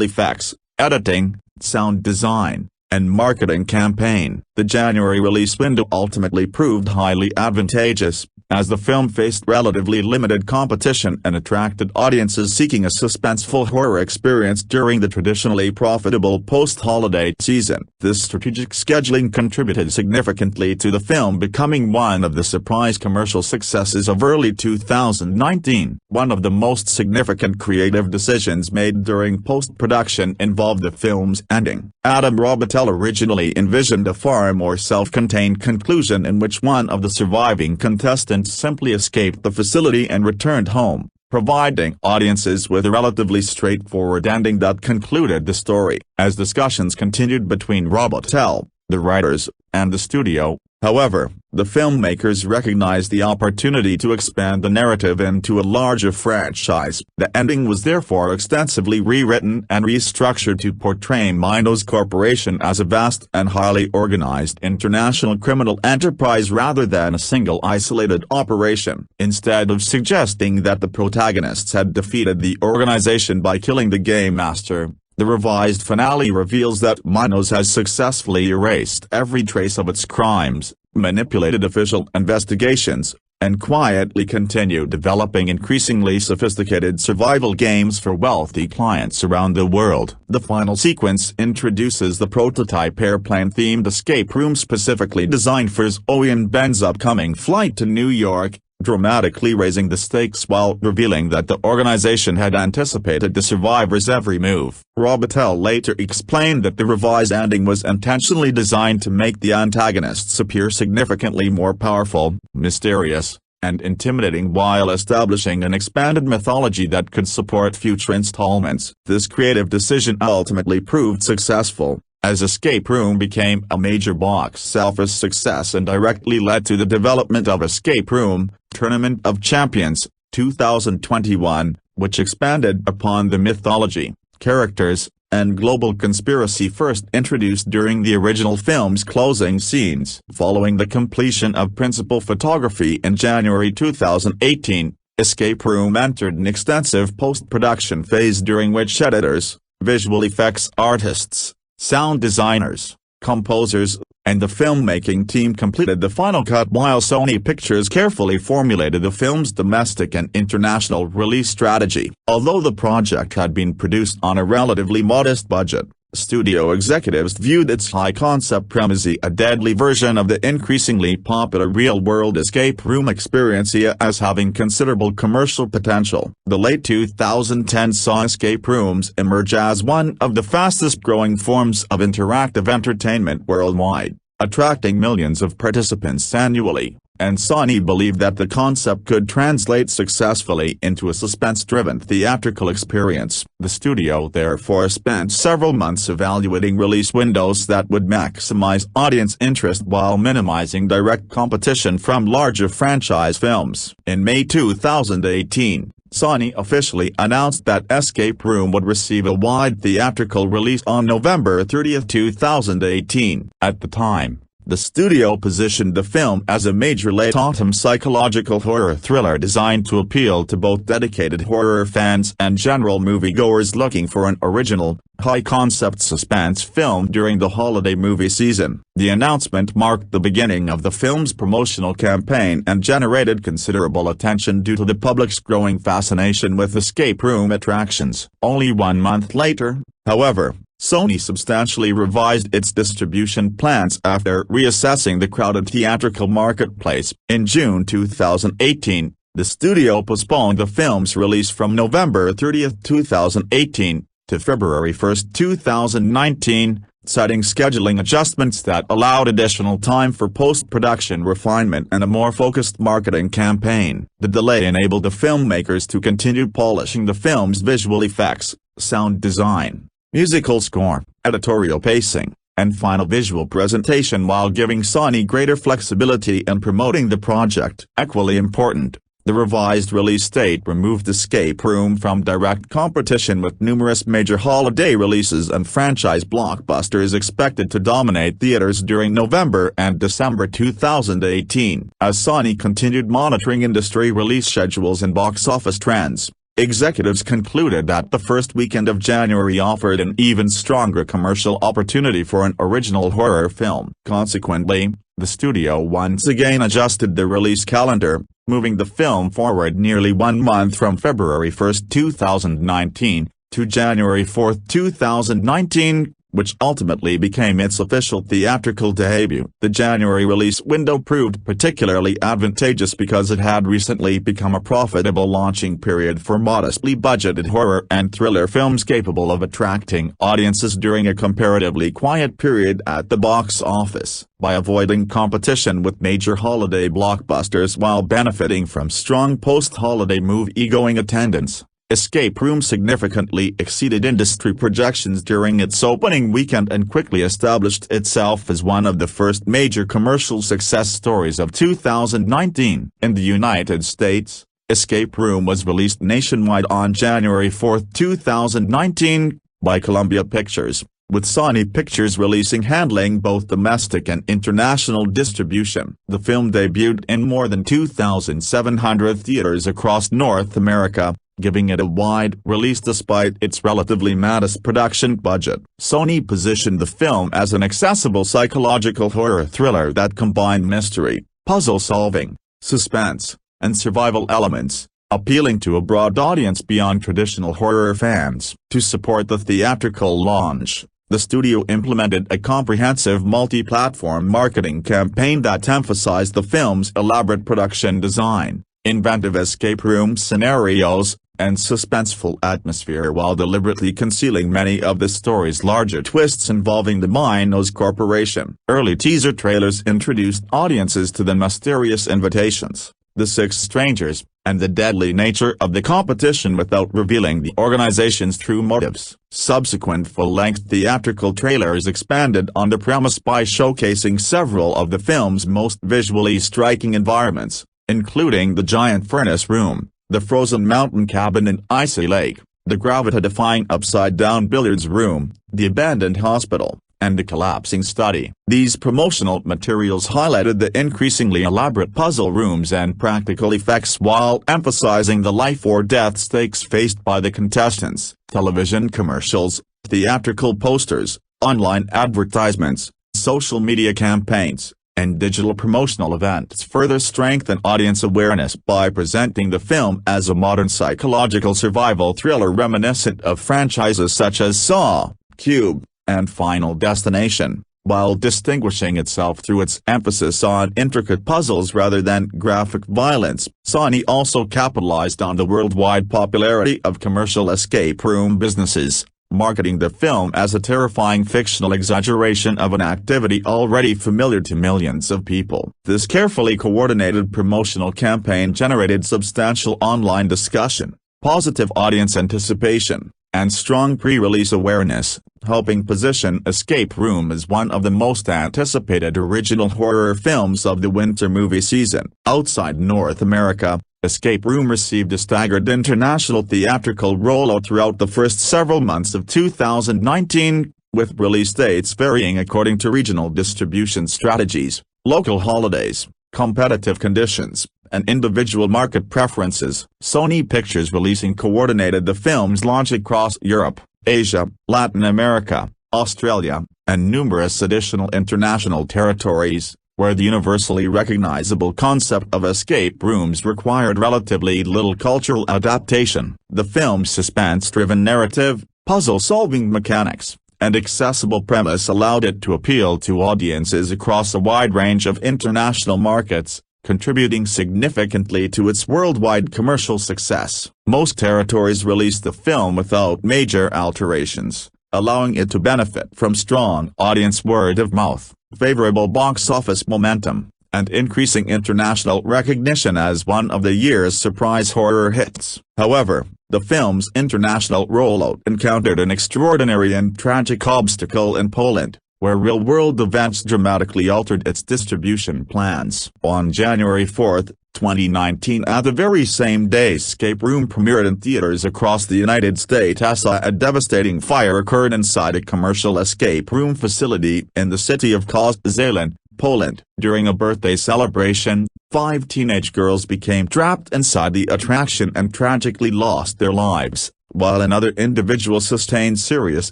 effects, editing, sound design, and marketing campaign. The January release window ultimately proved highly advantageous, as the film faced relatively limited competition and attracted audiences seeking a suspenseful horror experience during the traditionally profitable post-holiday season. This strategic scheduling contributed significantly to the film becoming one of the surprise commercial successes of early 2019. One of the most significant creative decisions made during post-production involved the film's ending. Adam Robitel originally envisioned a far more self-contained conclusion in which one of the surviving contestants simply escaped the facility and returned home, providing audiences with a relatively straightforward ending that concluded the story. As discussions continued between Robitel, the writers, and the studio, however, the filmmakers recognized the opportunity to expand the narrative into a larger franchise. The ending was therefore extensively rewritten and restructured to portray Minos Corporation as a vast and highly organized international criminal enterprise rather than a single isolated operation. Instead of suggesting that the protagonists had defeated the organization by killing the game master, the revised finale reveals that Minos has successfully erased every trace of its crimes, manipulated official investigations, and quietly continued developing increasingly sophisticated survival games for wealthy clients around the world. The final sequence introduces the prototype airplane-themed escape room specifically designed for Zoe and Ben's upcoming flight to New York, dramatically raising the stakes while revealing that the organization had anticipated the survivors' every move. Robitel later explained that the revised ending was intentionally designed to make the antagonists appear significantly more powerful, mysterious, and intimidating while establishing an expanded mythology that could support future installments. This creative decision ultimately proved successful, as Escape Room became a major box office success and directly led to the development of Escape Room: Tournament of Champions, 2021, which expanded upon the mythology, characters, and global conspiracy first introduced during the original film's closing scenes. Following the completion of principal photography in January 2018, Escape Room entered an extensive post-production phase during which editors, visual effects artists, sound designers, composers, and the filmmaking team completed the final cut while Sony Pictures carefully formulated the film's domestic and international release strategy. Although the project had been produced on a relatively modest budget, studio executives viewed its high-concept premise as a deadly version of the increasingly popular real-world escape room experience as having considerable commercial potential. The late 2010s saw escape rooms emerge as one of the fastest-growing forms of interactive entertainment worldwide, attracting millions of participants annually, and Sony believed that the concept could translate successfully into a suspense-driven theatrical experience. The studio therefore spent several months evaluating release windows that would maximize audience interest while minimizing direct competition from larger franchise films. In May 2018, Sony officially announced that Escape Room would receive a wide theatrical release on November 30, 2018. At the time, the studio positioned the film as a major late-autumn psychological horror thriller designed to appeal to both dedicated horror fans and general moviegoers looking for an original, high-concept suspense film during the holiday movie season. The announcement marked the beginning of the film's promotional campaign and generated considerable attention due to the public's growing fascination with escape room attractions. Only 1 month later, however, Sony substantially revised its distribution plans after reassessing the crowded theatrical marketplace. In June 2018, the studio postponed the film's release from November 30, 2018, to February 1, 2019, citing scheduling adjustments that allowed additional time for post-production refinement and a more focused marketing campaign. The delay enabled the filmmakers to continue polishing the film's visual effects, sound design, musical score, editorial pacing, and final visual presentation while giving Sony greater flexibility in promoting the project. Equally important, the revised release date removed Escape Room from direct competition with numerous major holiday releases and franchise blockbusters expected to dominate theaters during November and December 2018. As Sony continued monitoring industry release schedules and box office trends, executives concluded that the first weekend of January offered an even stronger commercial opportunity for an original horror film. Consequently, the studio once again adjusted the release calendar, moving the film forward nearly 1 month from February 1, 2019, to January 4, 2019, which ultimately became its official theatrical debut. The January release window proved particularly advantageous because it had recently become a profitable launching period for modestly budgeted horror and thriller films capable of attracting audiences during a comparatively quiet period at the box office. By avoiding competition with major holiday blockbusters while benefiting from strong post-holiday movie-going attendance, Escape Room significantly exceeded industry projections during its opening weekend and quickly established itself as one of the first major commercial success stories of 2019. In the United States, Escape Room was released nationwide on January 4, 2019, by Columbia Pictures, with Sony Pictures handling both domestic and international distribution. The film debuted in more than 2,700 theaters across North America, giving it a wide release despite its relatively modest production budget. Sony positioned the film as an accessible psychological horror thriller that combined mystery, puzzle-solving, suspense, and survival elements, appealing to a broad audience beyond traditional horror fans. To support the theatrical launch, the studio implemented a comprehensive multi-platform marketing campaign that emphasized the film's elaborate production design, inventive escape room scenarios, and suspenseful atmosphere while deliberately concealing many of the story's larger twists involving the Minos Corporation. Early teaser trailers introduced audiences to the mysterious invitations, the six strangers, and the deadly nature of the competition without revealing the organization's true motives. Subsequent full-length theatrical trailers expanded on the premise by showcasing several of the film's most visually striking environments, including the giant furnace room, the frozen mountain cabin in Icy Lake, the gravity-defying upside-down billiards room, the abandoned hospital, and the collapsing study. These promotional materials highlighted the increasingly elaborate puzzle rooms and practical effects while emphasizing the life-or-death stakes faced by the contestants. Television commercials, theatrical posters, online advertisements, social media campaigns and digital promotional events further strengthen audience awareness by presenting the film as a modern psychological survival thriller reminiscent of franchises such as Saw, Cube, and Final Destination, while distinguishing itself through its emphasis on intricate puzzles rather than graphic violence. Sony also capitalized on the worldwide popularity of commercial escape room businesses, marketing the film as a terrifying fictional exaggeration of an activity already familiar to millions of people. This carefully coordinated promotional campaign generated substantial online discussion, positive audience anticipation, and strong pre-release awareness, helping position Escape Room as one of the most anticipated original horror films of the winter movie season. Outside North America, Escape Room received a staggered international theatrical rollout throughout the first several months of 2019, with release dates varying according to regional distribution strategies, local holidays, competitive conditions, and individual market preferences. Sony Pictures Releasing coordinated the film's launch across Europe, Asia, Latin America, Australia, and numerous additional international territories, where the universally recognizable concept of escape rooms required relatively little cultural adaptation. The film's suspense-driven narrative, puzzle-solving mechanics, and accessible premise allowed it to appeal to audiences across a wide range of international markets, contributing significantly to its worldwide commercial success. Most territories released the film without major alterations, allowing it to benefit from strong audience word of mouth, favorable box office momentum, and increasing international recognition as one of the year's surprise horror hits. However, the film's international rollout encountered an extraordinary and tragic obstacle in Poland, where real-world events dramatically altered its distribution plans. On January 4, 2019, at the very same day Escape Room premiered in theaters across the United States, a devastating fire occurred inside a commercial escape room facility in the city of Koszalin, Poland. During a birthday celebration, 5 teenage girls became trapped inside the attraction and tragically lost their lives, while another individual sustained serious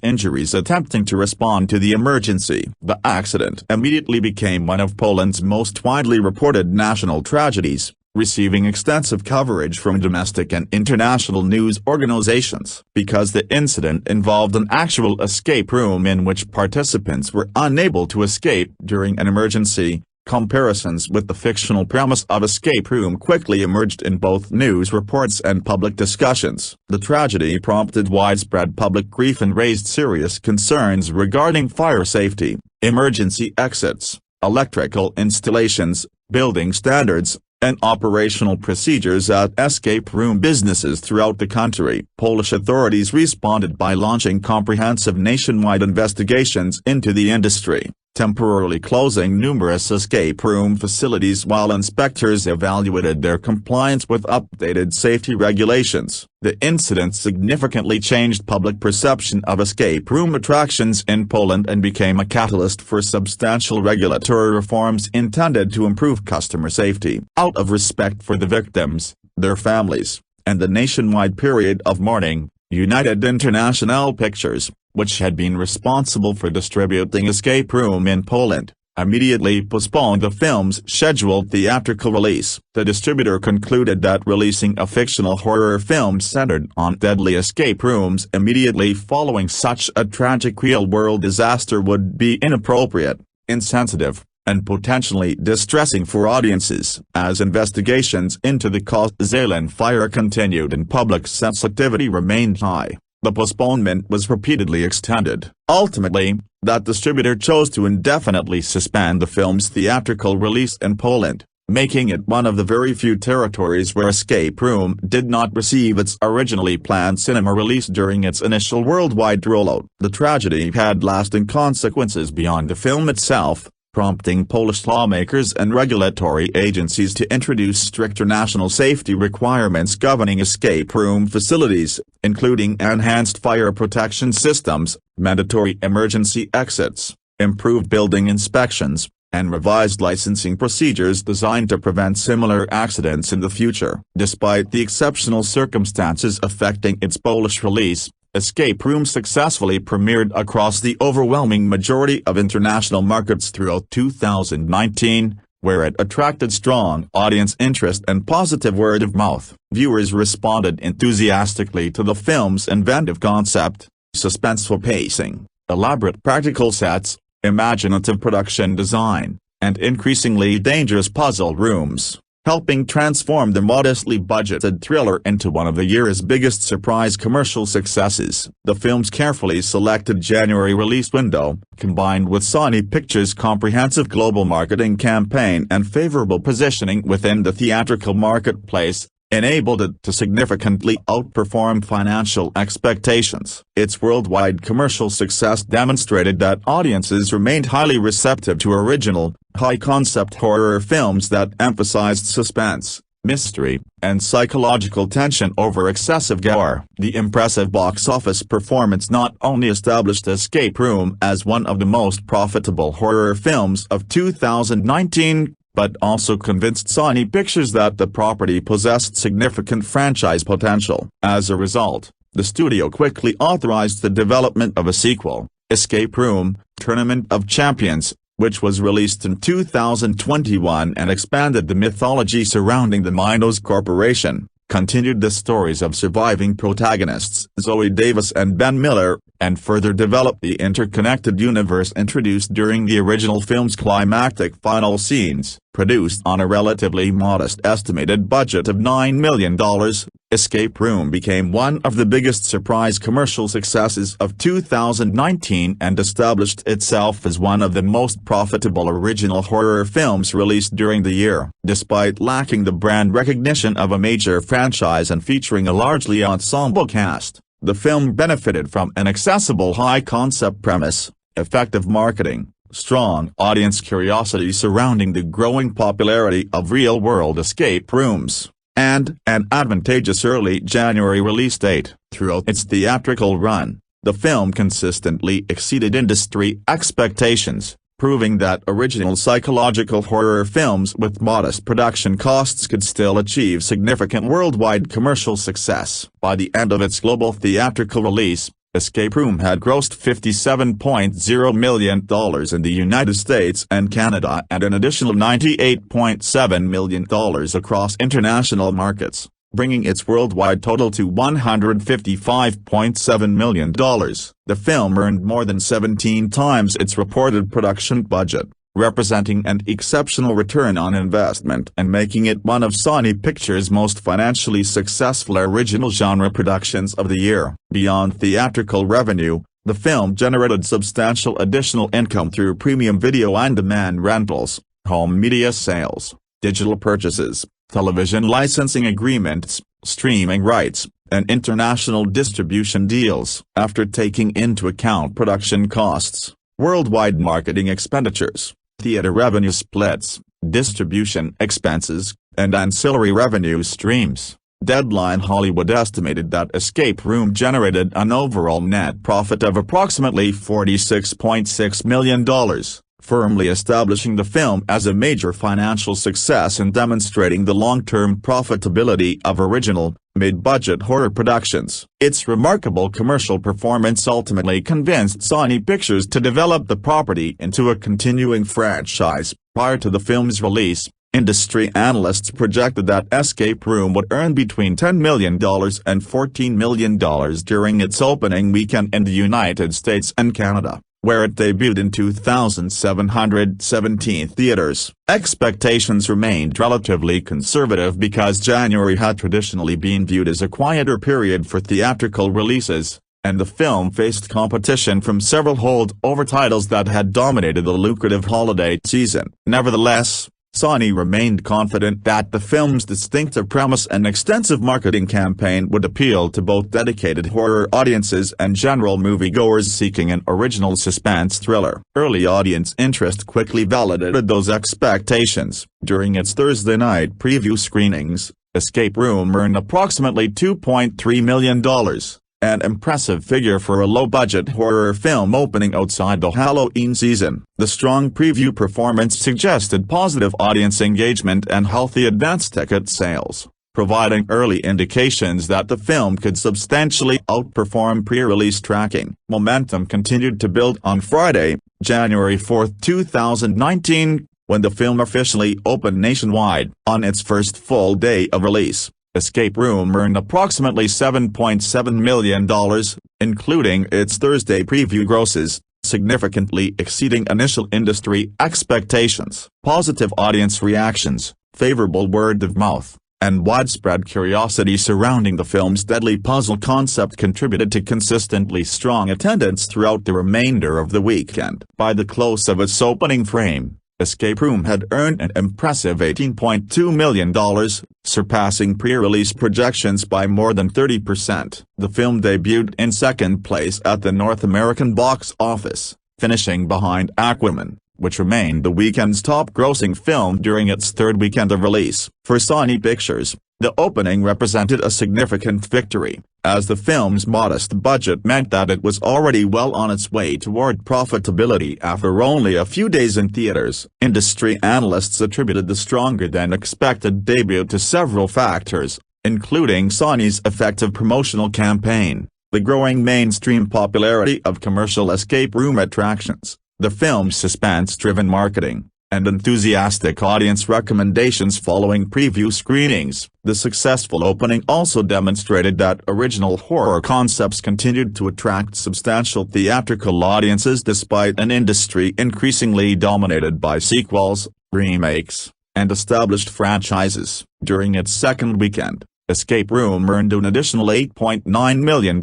injuries attempting to respond to the emergency. The accident immediately became one of Poland's most widely reported national tragedies, receiving extensive coverage from domestic and international news organizations. Because the incident involved an actual escape room in which participants were unable to escape during an emergency, comparisons with the fictional premise of Escape Room quickly emerged in both news reports and public discussions. The tragedy prompted widespread public grief and raised serious concerns regarding fire safety, emergency exits, electrical installations, building standards, and operational procedures at escape room businesses throughout the country. Polish authorities responded by launching comprehensive nationwide investigations into the industry, temporarily closing numerous escape room facilities while inspectors evaluated their compliance with updated safety regulations. The incident significantly changed public perception of escape room attractions in Poland and became a catalyst for substantial regulatory reforms intended to improve customer safety. Out of respect for the victims, their families, and the nationwide period of mourning, United International Pictures, which had been responsible for distributing Escape Room in Poland, immediately postponed the film's scheduled theatrical release. The distributor concluded that releasing a fictional horror film centered on deadly escape rooms immediately following such a tragic real-world disaster would be inappropriate, insensitive, and potentially distressing for audiences. As investigations into the Koszalin fire continued and public sensitivity remained high, the postponement was repeatedly extended. Ultimately, that distributor chose to indefinitely suspend the film's theatrical release in Poland, making it one of the very few territories where Escape Room did not receive its originally planned cinema release during its initial worldwide rollout. The tragedy had lasting consequences beyond the film itself, prompting Polish lawmakers and regulatory agencies to introduce stricter national safety requirements governing escape room facilities, including enhanced fire protection systems, mandatory emergency exits, improved building inspections, and revised licensing procedures designed to prevent similar accidents in the future. Despite the exceptional circumstances affecting its Polish release, Escape Room successfully premiered across the overwhelming majority of international markets throughout 2019, where it attracted strong audience interest and positive word of mouth. Viewers responded enthusiastically to the film's inventive concept, suspenseful pacing, elaborate practical sets, imaginative production design, and increasingly dangerous puzzle rooms, helping transform the modestly budgeted thriller into one of the year's biggest surprise commercial successes. The film's carefully selected January release window, combined with Sony Pictures' comprehensive global marketing campaign and favorable positioning within the theatrical marketplace, enabled it to significantly outperform financial expectations. Its worldwide commercial success demonstrated that audiences remained highly receptive to original, high-concept horror films that emphasized suspense, mystery, and psychological tension over excessive gore. The impressive box office performance not only established Escape Room as one of the most profitable horror films of 2019, but also convinced Sony Pictures that the property possessed significant franchise potential. As a result, the studio quickly authorized the development of a sequel, Escape Room: Tournament of Champions, which was released in 2021 and expanded the mythology surrounding the Minos Corporation, continued the stories of surviving protagonists Zoe Davis and Ben Miller, and further developed the interconnected universe introduced during the original film's climactic final scenes. Produced on a relatively modest estimated budget of $9 million, Escape Room became one of the biggest surprise commercial successes of 2019 and established itself as one of the most profitable original horror films released during the year. Despite lacking the brand recognition of a major franchise and featuring a largely ensemble cast, the film benefited from an accessible high-concept premise, effective marketing, strong audience curiosity surrounding the growing popularity of real-world escape rooms, and an advantageous early January release date. Throughout its theatrical run, the film consistently exceeded industry expectations, proving that original psychological horror films with modest production costs could still achieve significant worldwide commercial success. By the end of its global theatrical release, Escape Room had grossed $57.0 million in the United States and Canada and an additional $98.7 million across international markets, bringing its worldwide total to $155.7 million. The film earned more than 17 times its reported production budget, representing an exceptional return on investment and making it one of Sony Pictures' most financially successful original genre productions of the year. Beyond theatrical revenue, the film generated substantial additional income through premium video-on-demand rentals, home media sales, digital purchases, television licensing agreements, streaming rights, and international distribution deals. After taking into account production costs, worldwide marketing expenditures, theater revenue splits, distribution expenses, and ancillary revenue streams, Deadline Hollywood estimated that Escape Room generated an overall net profit of approximately $46.6 million, firmly establishing the film as a major financial success and demonstrating the long-term profitability of original, mid-budget horror productions. Its remarkable commercial performance ultimately convinced Sony Pictures to develop the property into a continuing franchise. Prior to the film's release, industry analysts projected that Escape Room would earn between $10 million and $14 million during its opening weekend in the United States and Canada, where it debuted in 2,717 theaters. Expectations remained relatively conservative because January had traditionally been viewed as a quieter period for theatrical releases, and the film faced competition from several hold-over titles that had dominated the lucrative holiday season. Nevertheless, Sony remained confident that the film's distinctive premise and extensive marketing campaign would appeal to both dedicated horror audiences and general moviegoers seeking an original suspense thriller. Early audience interest quickly validated those expectations. During its Thursday night preview screenings, Escape Room earned approximately $2.3 million, an impressive figure for a low-budget horror film opening outside the Halloween season. The strong preview performance suggested positive audience engagement and healthy advance ticket sales, providing early indications that the film could substantially outperform pre-release tracking. Momentum continued to build on Friday, January 4, 2019, when the film officially opened nationwide. On its first full day of release, Escape Room earned approximately $7.7 million, including its Thursday preview grosses, significantly exceeding initial industry expectations. Positive audience reactions, favorable word of mouth, and widespread curiosity surrounding the film's deadly puzzle concept contributed to consistently strong attendance throughout the remainder of the weekend. By the close of its opening frame, Escape Room had earned an impressive $18.2 million, surpassing pre-release projections by more than 30%. The film debuted in second place at the North American box office, finishing behind Aquaman, which remained the weekend's top-grossing film during its third weekend of release. For Sony Pictures, the opening represented a significant victory, as the film's modest budget meant that it was already well on its way toward profitability after only a few days in theaters. Industry analysts attributed the stronger-than-expected debut to several factors, including Sony's effective promotional campaign, the growing mainstream popularity of commercial escape room attractions, the film's suspense-driven marketing, and enthusiastic audience recommendations following preview screenings. The successful opening also demonstrated that original horror concepts continued to attract substantial theatrical audiences despite an industry increasingly dominated by sequels, remakes, and established franchises. During its second weekend, Escape Room earned an additional $8.9 million,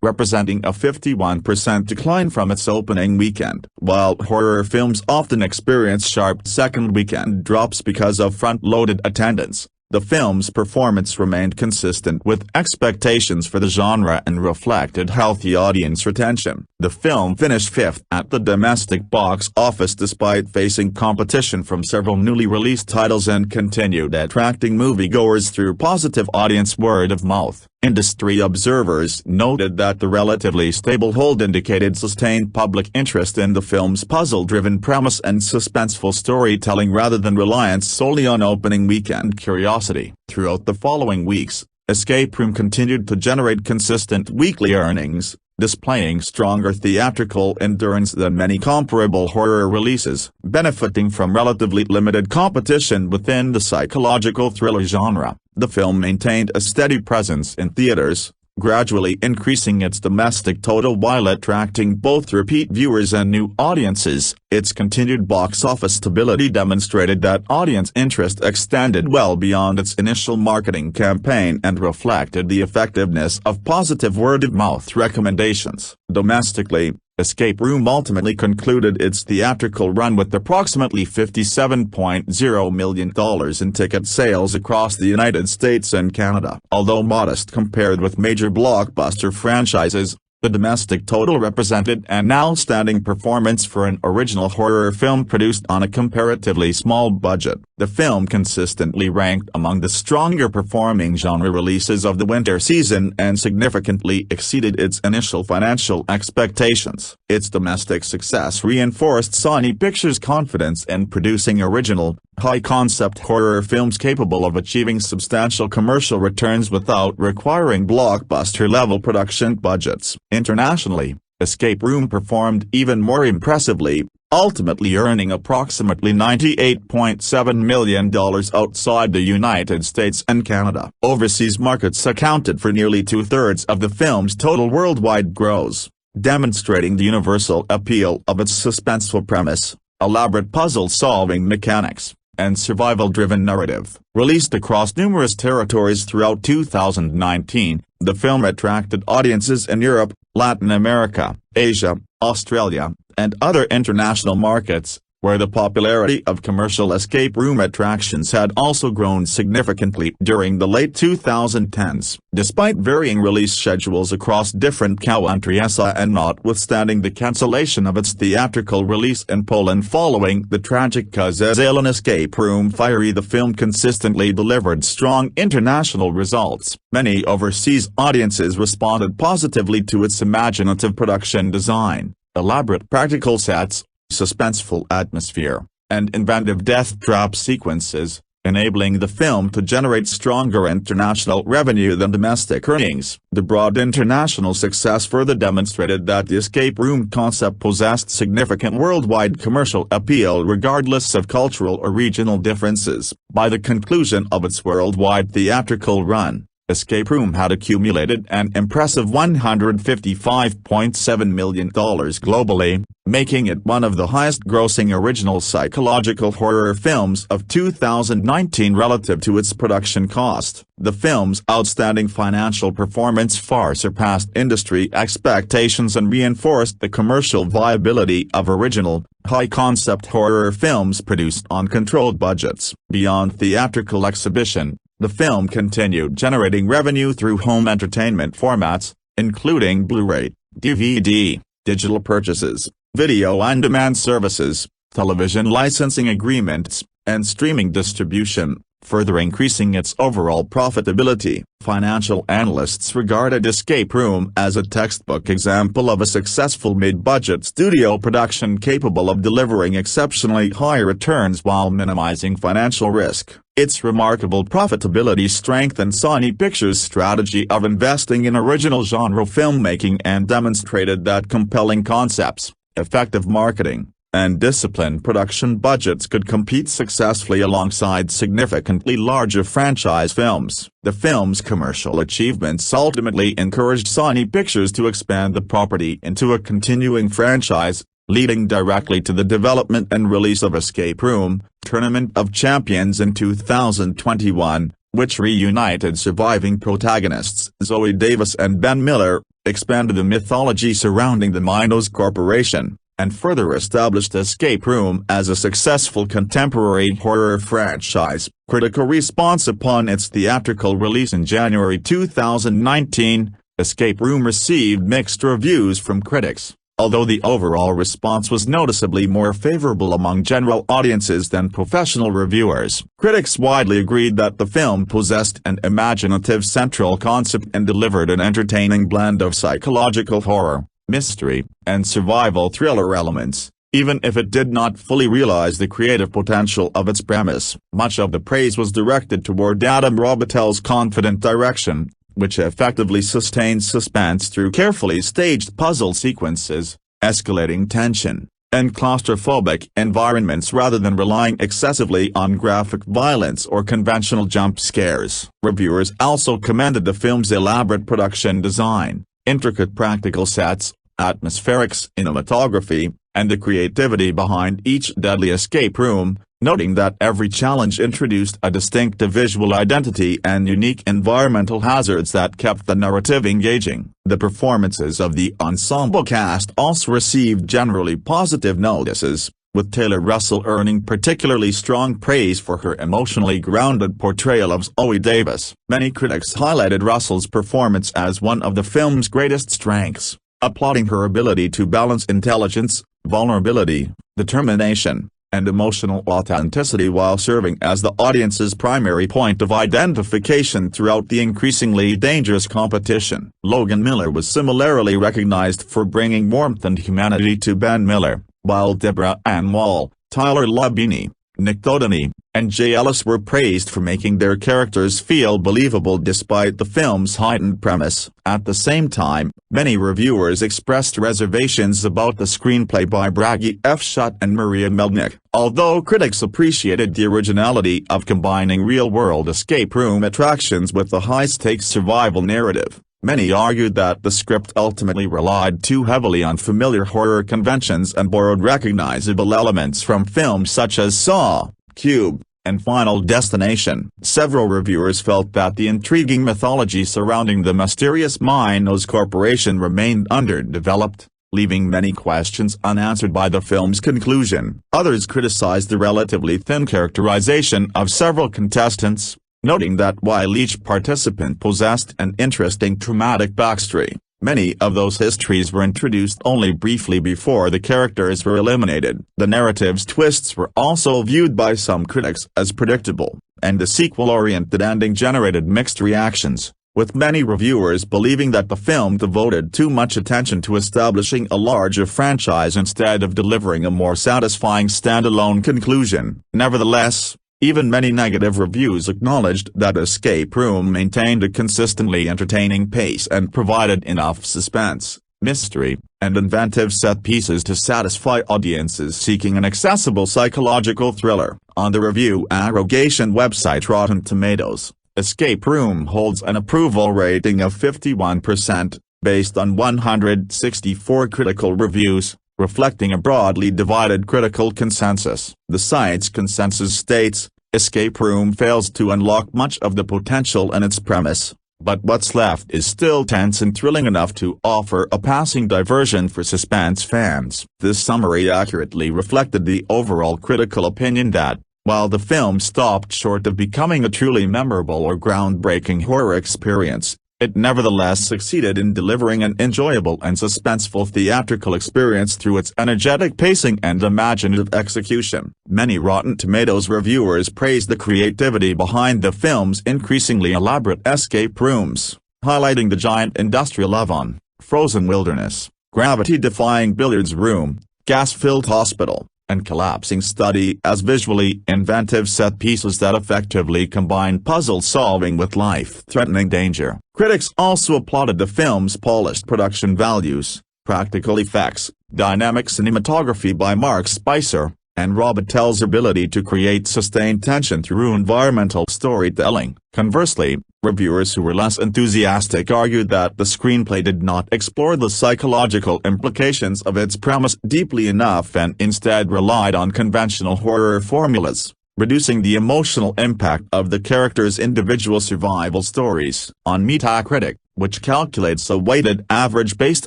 representing a 51% decline from its opening weekend. While horror films often experience sharp second weekend drops because of front-loaded attendance, the film's performance remained consistent with expectations for the genre and reflected healthy audience retention. The film finished fifth at the domestic box office despite facing competition from several newly released titles and continued attracting moviegoers through positive audience word of mouth. Industry observers noted that the relatively stable hold indicated sustained public interest in the film's puzzle-driven premise and suspenseful storytelling rather than reliance solely on opening weekend curiosity. Throughout the following weeks, Escape Room continued to generate consistent weekly earnings, displaying stronger theatrical endurance than many comparable horror releases. Benefiting from relatively limited competition within the psychological thriller genre, the film maintained a steady presence in theaters, gradually increasing its domestic total while attracting both repeat viewers and new audiences. Its continued box office stability demonstrated that audience interest extended well beyond its initial marketing campaign and reflected the effectiveness of positive word-of-mouth recommendations. Domestically, Escape Room ultimately concluded its theatrical run with approximately $57.0 million in ticket sales across the United States and Canada. Although modest compared with major blockbuster franchises, the domestic total represented an outstanding performance for an original horror film produced on a comparatively small budget. The film consistently ranked among the stronger performing genre releases of the winter season and significantly exceeded its initial financial expectations. Its domestic success reinforced Sony Pictures' confidence in producing original, high-concept horror films capable of achieving substantial commercial returns without requiring blockbuster-level production budgets. Internationally, Escape Room performed even more impressively, ultimately earning approximately $98.7 million outside the United States and Canada. Overseas markets accounted for nearly two-thirds of the film's total worldwide gross, demonstrating the universal appeal of its suspenseful premise, elaborate puzzle-solving mechanics, and survival-driven narrative. Released across numerous territories throughout 2019, the film attracted audiences in Europe, Latin America, Asia, Australia, and other international markets, where the popularity of commercial escape room attractions had also grown significantly during the late 2010s. Despite varying release schedules across different countries and notwithstanding the cancellation of its theatrical release in Poland following the tragic Kazakhstan escape room fire, the film consistently delivered strong international results. Many overseas audiences responded positively to its imaginative production design, elaborate practical sets, suspenseful atmosphere, and inventive death trap sequences, enabling the film to generate stronger international revenue than domestic earnings. The broad international success further demonstrated that the escape room concept possessed significant worldwide commercial appeal regardless of cultural or regional differences. By the conclusion of its worldwide theatrical run, Escape Room had accumulated an impressive $155.7 million globally, making it one of the highest-grossing original psychological horror films of 2019 relative to its production cost. The film's outstanding financial performance far surpassed industry expectations and reinforced the commercial viability of original, high-concept horror films produced on controlled budgets. Beyond theatrical exhibition, the film continued generating revenue through home entertainment formats, including Blu-ray, DVD, digital purchases, video-on-demand services, television licensing agreements, and streaming distribution, further increasing its overall profitability. Financial analysts regarded Escape Room as a textbook example of a successful mid-budget studio production capable of delivering exceptionally high returns while minimizing financial risk. Its remarkable profitability strengthened Sony Pictures' strategy of investing in original genre filmmaking and demonstrated that compelling concepts, effective marketing, and disciplined production budgets could compete successfully alongside significantly larger franchise films. The film's commercial achievements ultimately encouraged Sony Pictures to expand the property into a continuing franchise, leading directly to the development and release of Escape Room: Tournament of Champions in 2021, which reunited surviving protagonists Zoe Davis and Ben Miller, expanded the mythology surrounding the Minos Corporation, and further established Escape Room as a successful contemporary horror franchise. Critical response upon its theatrical release in January 2019, Escape Room received mixed reviews from critics, although the overall response was noticeably more favorable among general audiences than professional reviewers. Critics widely agreed that the film possessed an imaginative central concept and delivered an entertaining blend of psychological horror, mystery, and survival thriller elements, even if it did not fully realize the creative potential of its premise. Much of the praise was directed toward Adam Robitel's confident direction, which effectively sustains suspense through carefully staged puzzle sequences, escalating tension, and claustrophobic environments rather than relying excessively on graphic violence or conventional jump scares. Reviewers also commended the film's elaborate production design, intricate practical sets, atmospheric cinematography, and the creativity behind each deadly escape room, noting that every challenge introduced a distinctive visual identity and unique environmental hazards that kept the narrative engaging. The performances of the ensemble cast also received generally positive notices, with Taylor Russell earning particularly strong praise for her emotionally grounded portrayal of Zoe Davis. Many critics highlighted Russell's performance as one of the film's greatest strengths, applauding her ability to balance intelligence, vulnerability, determination, and emotional authenticity while serving as the audience's primary point of identification throughout the increasingly dangerous competition. Logan Miller was similarly recognized for bringing warmth and humanity to Ben Miller, while Deborah Ann Wall, Tyler Labini, Nick Dodony, and Jay Ellis were praised for making their characters feel believable despite the film's heightened premise. At the same time, many reviewers expressed reservations about the screenplay by Bragi F. Schutt and Maria Melnick. Although critics appreciated the originality of combining real-world escape room attractions with the high-stakes survival narrative, many argued that the script ultimately relied too heavily on familiar horror conventions and borrowed recognizable elements from films such as Saw, Cube, and Final Destination. Several reviewers felt that the intriguing mythology surrounding the mysterious Minos Corporation remained underdeveloped, leaving many questions unanswered by the film's conclusion. Others criticized the relatively thin characterization of several contestants, noting that while each participant possessed an interesting traumatic backstory, many of those histories were introduced only briefly before the characters were eliminated. The narrative's twists were also viewed by some critics as predictable, and the sequel-oriented ending generated mixed reactions, with many reviewers believing that the film devoted too much attention to establishing a larger franchise instead of delivering a more satisfying standalone conclusion. Nevertheless, Even many negative reviews acknowledged that Escape Room maintained a consistently entertaining pace and provided enough suspense, mystery, and inventive set pieces to satisfy audiences seeking an accessible psychological thriller. On the review aggregation website Rotten Tomatoes, Escape Room holds an approval rating of 51%, based on 164 critical reviews, reflecting a broadly divided critical consensus. The site's consensus states, Escape Room fails to unlock much of the potential in its premise, but what's left is still tense and thrilling enough to offer a passing diversion for suspense fans. This summary accurately reflected the overall critical opinion that, while the film stopped short of becoming a truly memorable or groundbreaking horror experience, it nevertheless succeeded in delivering an enjoyable and suspenseful theatrical experience through its energetic pacing and imaginative execution. Many Rotten Tomatoes reviewers praised the creativity behind the film's increasingly elaborate escape rooms, highlighting the giant industrial oven, frozen wilderness, gravity-defying billiards room, gas-filled hospital, and collapsing study as visually inventive set pieces that effectively combine puzzle solving with life-threatening danger. Critics also applauded the film's polished production values, practical effects, dynamic cinematography by Mark Spicer, and Robitel's ability to create sustained tension through environmental storytelling. Conversely, reviewers who were less enthusiastic argued that the screenplay did not explore the psychological implications of its premise deeply enough and instead relied on conventional horror formulas, reducing the emotional impact of the characters' individual survival stories. On Metacritic, which calculates a weighted average based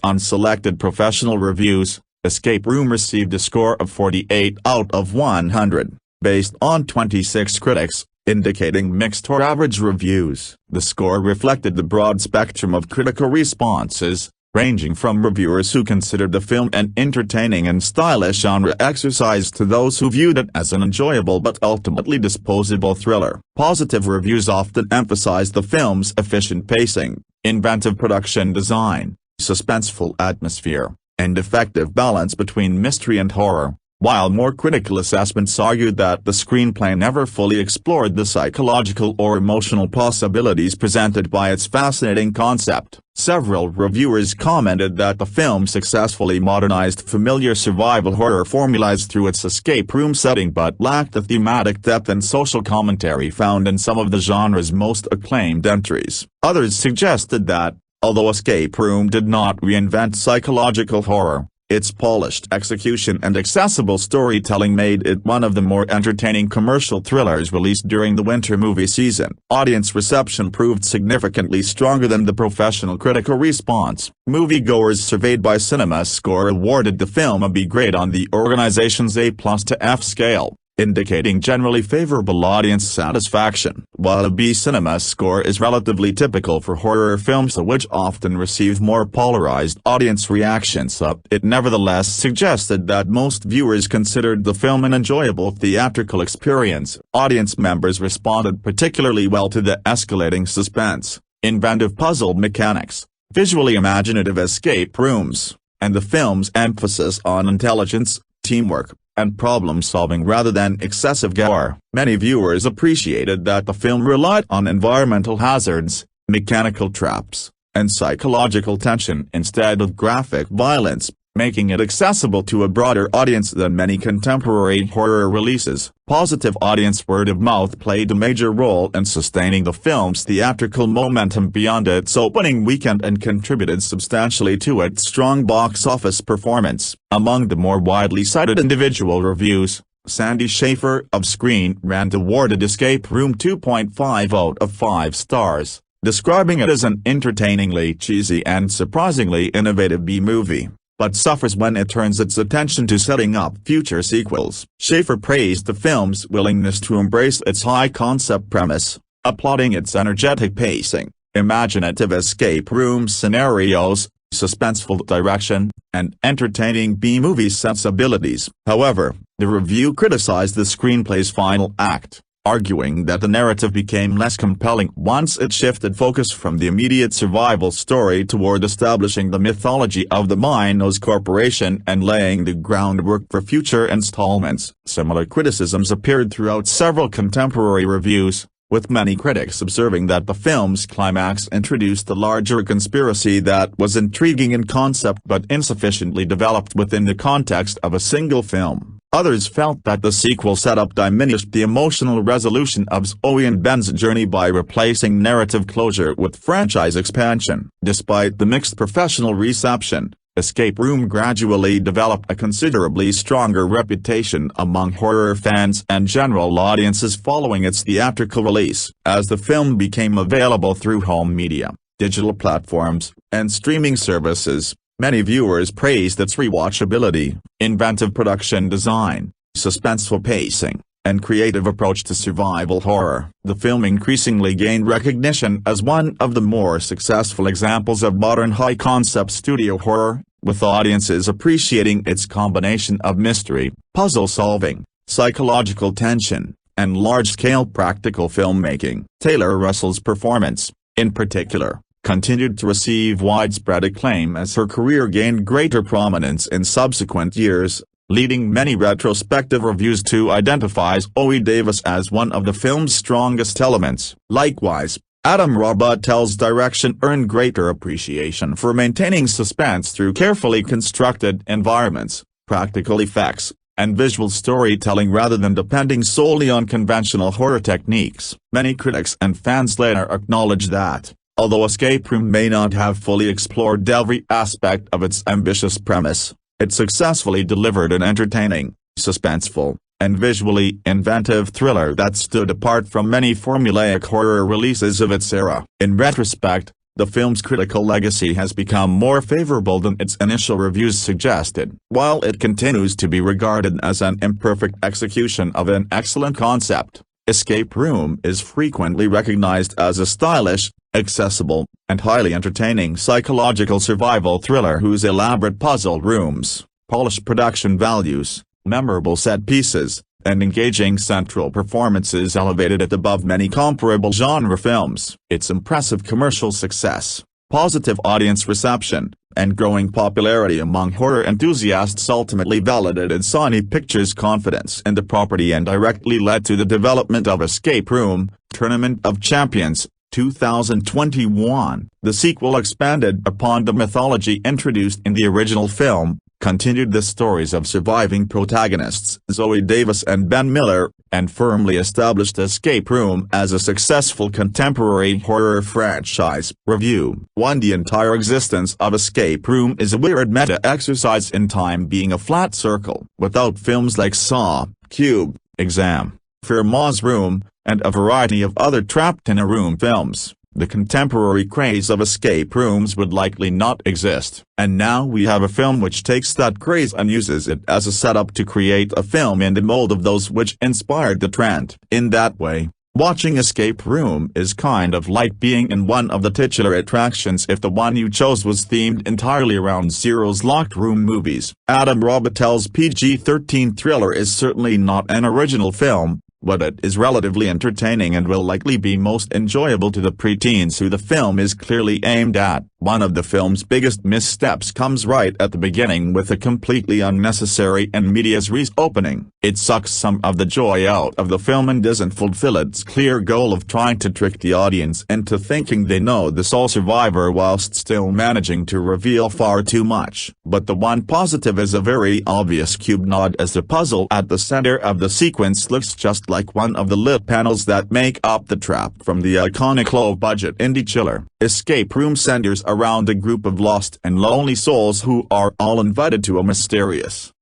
on selected professional reviews, Escape Room received a score of 48 out of 100, based on 26 critics, indicating mixed or average reviews. The score reflected the broad spectrum of critical responses, ranging from reviewers who considered the film an entertaining and stylish genre exercise to those who viewed it as an enjoyable but ultimately disposable thriller. Positive reviews often emphasized the film's efficient pacing, inventive production design, suspenseful atmosphere, and effective balance between mystery and horror, while more critical assessments argued that the screenplay never fully explored the psychological or emotional possibilities presented by its fascinating concept. Several reviewers commented that the film successfully modernized familiar survival horror formulas through its escape room setting but lacked the thematic depth and social commentary found in some of the genre's most acclaimed entries. Others suggested that, although Escape Room did not reinvent psychological horror, its polished execution and accessible storytelling made it one of the more entertaining commercial thrillers released during the winter movie season. Audience reception proved significantly stronger than the professional critical response. Moviegoers surveyed by CinemaScore awarded the film a B grade on the organization's A+ to F scale, indicating generally favorable audience satisfaction. While a B CinemaScore is relatively typical for horror films which often receive more polarized audience reactions, it nevertheless suggested that most viewers considered the film an enjoyable theatrical experience. Audience members responded particularly well to the escalating suspense, inventive puzzle mechanics, visually imaginative escape rooms, and the film's emphasis on intelligence, teamwork, and problem-solving rather than excessive gore. Many viewers appreciated that the film relied on environmental hazards, mechanical traps, and psychological tension instead of graphic violence, making it accessible to a broader audience than many contemporary horror releases. Positive audience word of mouth played a major role in sustaining the film's theatrical momentum beyond its opening weekend and contributed substantially to its strong box office performance. Among the more widely cited individual reviews, Sandy Schaefer of Screen Rant awarded Escape Room 2.5 out of 5 stars, describing it as an entertainingly cheesy and surprisingly innovative B-movie, but suffers when it turns its attention to setting up future sequels. Schaefer praised the film's willingness to embrace its high-concept premise, applauding its energetic pacing, imaginative escape room scenarios, suspenseful direction, and entertaining B-movie sensibilities. However, the review criticized the screenplay's final act, arguing that the narrative became less compelling once it shifted focus from the immediate survival story toward establishing the mythology of the Minos Corporation and laying the groundwork for future installments. Similar criticisms appeared throughout several contemporary reviews, with many critics observing that the film's climax introduced a larger conspiracy that was intriguing in concept but insufficiently developed within the context of a single film. Others felt that the sequel setup diminished the emotional resolution of Zoe and Ben's journey by replacing narrative closure with franchise expansion. Despite the mixed professional reception, Escape Room gradually developed a considerably stronger reputation among horror fans and general audiences following its theatrical release. As the film became available through home media, digital platforms, and streaming services, many viewers praised its rewatchability, inventive production design, suspenseful pacing, and creative approach to survival horror. The film increasingly gained recognition as one of the more successful examples of modern high-concept studio horror, with audiences appreciating its combination of mystery, puzzle-solving, psychological tension, and large-scale practical filmmaking. Taylor Russell's performance, in particular, continued to receive widespread acclaim as her career gained greater prominence in subsequent years, leading many retrospective reviews to identify Zoe Davis as one of the film's strongest elements. Likewise, Adam Robitel's direction earned greater appreciation for maintaining suspense through carefully constructed environments, practical effects, and visual storytelling rather than depending solely on conventional horror techniques. Many critics and fans later acknowledged that, although Escape Room may not have fully explored every aspect of its ambitious premise, it successfully delivered an entertaining, suspenseful, and visually inventive thriller that stood apart from many formulaic horror releases of its era. In retrospect, the film's critical legacy has become more favorable than its initial reviews suggested. While it continues to be regarded as an imperfect execution of an excellent concept, Escape Room is frequently recognized as a stylish, accessible, and highly entertaining psychological survival thriller whose elaborate puzzle rooms, polished production values, memorable set pieces, and engaging central performances elevated it above many comparable genre films. Its impressive commercial success, positive audience reception, and growing popularity among horror enthusiasts ultimately validated Sony Pictures' confidence in the property and directly led to the development of Escape Room: Tournament of Champions, 2021. The sequel expanded upon the mythology introduced in the original film, continued the stories of surviving protagonists Zoe Davis and Ben Miller, and firmly established Escape Room as a successful contemporary horror franchise. Review 1. The entire existence of Escape Room is a weird meta-exercise in time being a flat circle. Without films like Saw, Cube, Exam, Fear Ma's Room, and a variety of other trapped-in-a-room films, the contemporary craze of escape rooms would likely not exist. And now we have a film which takes that craze and uses it as a setup to create a film in the mold of those which inspired the trend. In that way, watching Escape Room is kind of like being in one of the titular attractions if the one you chose was themed entirely around Zero's locked room movies. Adam Robitel's PG-13 thriller is certainly not an original film, but it is relatively entertaining and will likely be most enjoyable to the preteens who the film is clearly aimed at. One of the film's biggest missteps comes right at the beginning with a completely unnecessary and medias res opening. It sucks some of the joy out of the film and doesn't fulfill its clear goal of trying to trick the audience into thinking they know the sole survivor whilst still managing to reveal far too much. But the one positive is a very obvious cube nod as the puzzle at the center of the sequence looks just like one of the lit panels that make up the trap from the iconic low-budget indie chiller. Escape Room centers around a group of lost and lonely souls who are all invited to a mysterious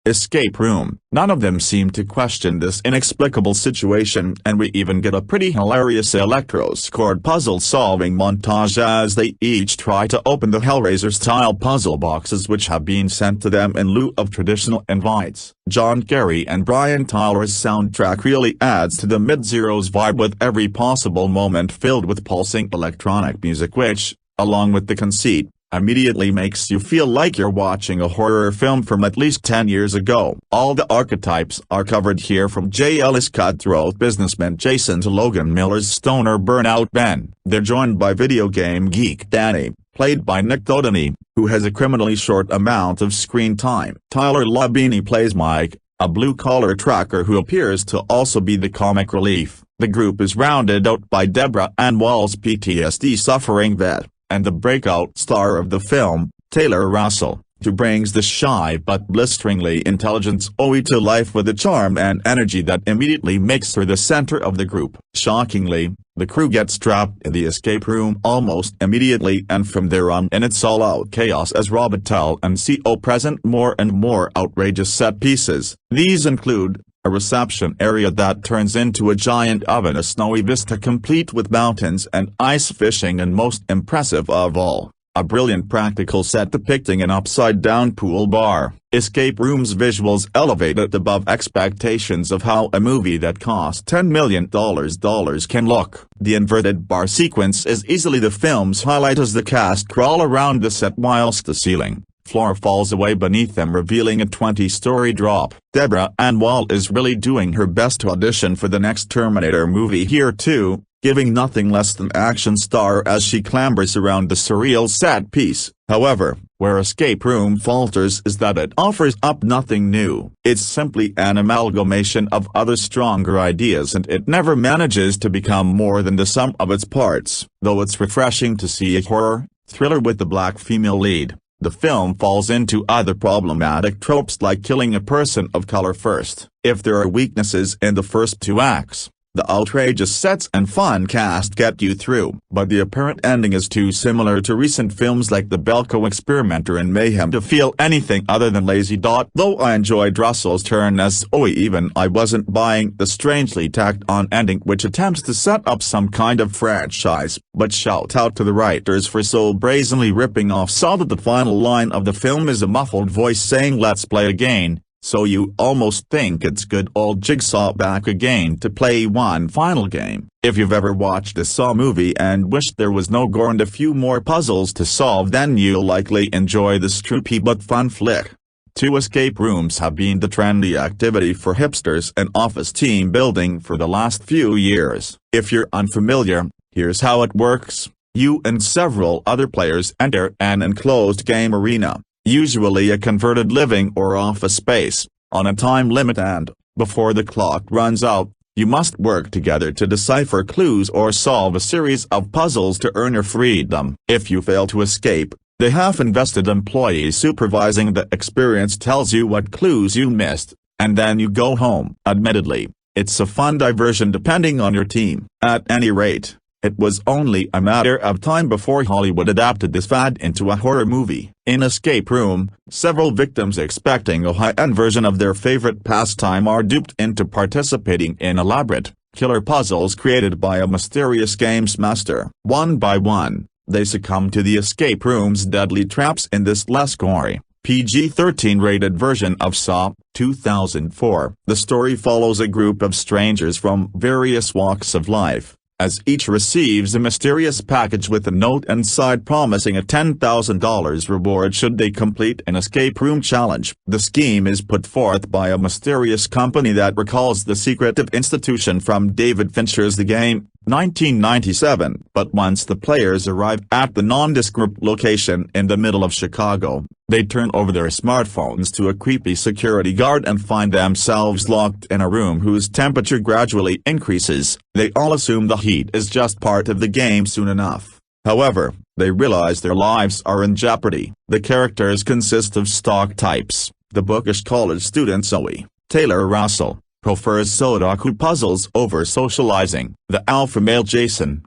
escape room. None of them seem to question this inexplicable situation, and we even get a pretty hilarious electro-scored puzzle-solving montage as they each try to open the Hellraiser-style puzzle boxes which have been sent to them in lieu of traditional invites. John Kerry and Brian Tyler's soundtrack really adds to the mid-zeros vibe with every possible moment filled with pulsing electronic music which, along with the conceit, immediately makes you feel like you're watching a horror film from at least 10 years ago. All the archetypes are covered here, from Ellis' cutthroat businessman Jason to Logan Miller's stoner burnout Ben. They're joined by video game geek Danny, played by Nick Dodany, who has a criminally short amount of screen time. Tyler Labini plays Mike, a blue-collar trucker who appears to also be the comic relief. The group is rounded out by Deborah Ann Wall's PTSD-suffering vet, and the breakout star of the film, Taylor Russell, who brings the shy but blisteringly intelligent Zoe to life with a charm and energy that immediately makes her the center of the group. Shockingly, the crew gets trapped in the escape room almost immediately, and from there on in it's all-out chaos as Robitel and CO present more and more outrageous set pieces. These include a reception area that turns into a giant oven, a snowy vista complete with mountains and ice fishing, and most impressive of all, a brilliant practical set depicting an upside-down pool bar. Escape Room's visuals elevated above expectations of how a movie that cost $10 million can look. The inverted bar sequence is easily the film's highlight as the cast crawl around the set whilst the ceiling floor falls away beneath them, revealing a 20-story drop. Deborah Ann Wall is really doing her best to audition for the next Terminator movie here too, giving nothing less than action star as she clambers around the surreal set piece. However, where Escape Room falters is that it offers up nothing new. It's simply an amalgamation of other stronger ideas, and it never manages to become more than the sum of its parts. Though it's refreshing to see a horror thriller with the black female lead, the film falls into other problematic tropes like killing a person of color first. If there are weaknesses in the first two acts, the outrageous sets and fun cast get you through, but the apparent ending is too similar to recent films like The Belko Experimenter and Mayhem to feel anything other than lazy. Though I enjoyed Russell's turn as Zoe, even I wasn't buying the strangely tacked-on ending which attempts to set up some kind of franchise, but shout out to the writers for so brazenly ripping off Saw that the final line of the film is a muffled voice saying "Let's play again," so you almost think it's good old Jigsaw back again to play one final game. If you've ever watched a Saw movie and wished there was no gore and a few more puzzles to solve, then you'll likely enjoy this stroopy but fun flick. 2 escape rooms have been the trendy activity for hipsters and office team building for the last few years. If you're unfamiliar, here's how it works. You and several other players enter an enclosed game arena, usually a converted living or office space, on a time limit, and, before the clock runs out, you must work together to decipher clues or solve a series of puzzles to earn your freedom. If you fail to escape, the half-invested employee supervising the experience tells you what clues you missed, and then you go home. Admittedly, it's a fun diversion depending on your team. At any rate, it was only a matter of time before Hollywood adapted this fad into a horror movie. In Escape Room, several victims expecting a high-end version of their favorite pastime are duped into participating in elaborate, killer puzzles created by a mysterious games master. One by one, they succumb to the escape room's deadly traps in this less gory, PG-13 rated version of Saw, 2004. The story follows a group of strangers from various walks of life, as each receives a mysterious package with a note inside promising a $10,000 reward should they complete an escape room challenge. The scheme is put forth by a mysterious company that recalls the secretive institution from David Fincher's The Game, 1997. But once the players arrive at the nondescript location in the middle of Chicago, they turn over their smartphones to a creepy security guard and find themselves locked in a room whose temperature gradually increases. They all assume the heat is just part of the game soon enough. However, they realize their lives are in jeopardy. The characters consist of stock types. The bookish college student Zoe, Taylor Russell, prefers Sudoku puzzles over socializing. The alpha male Jason,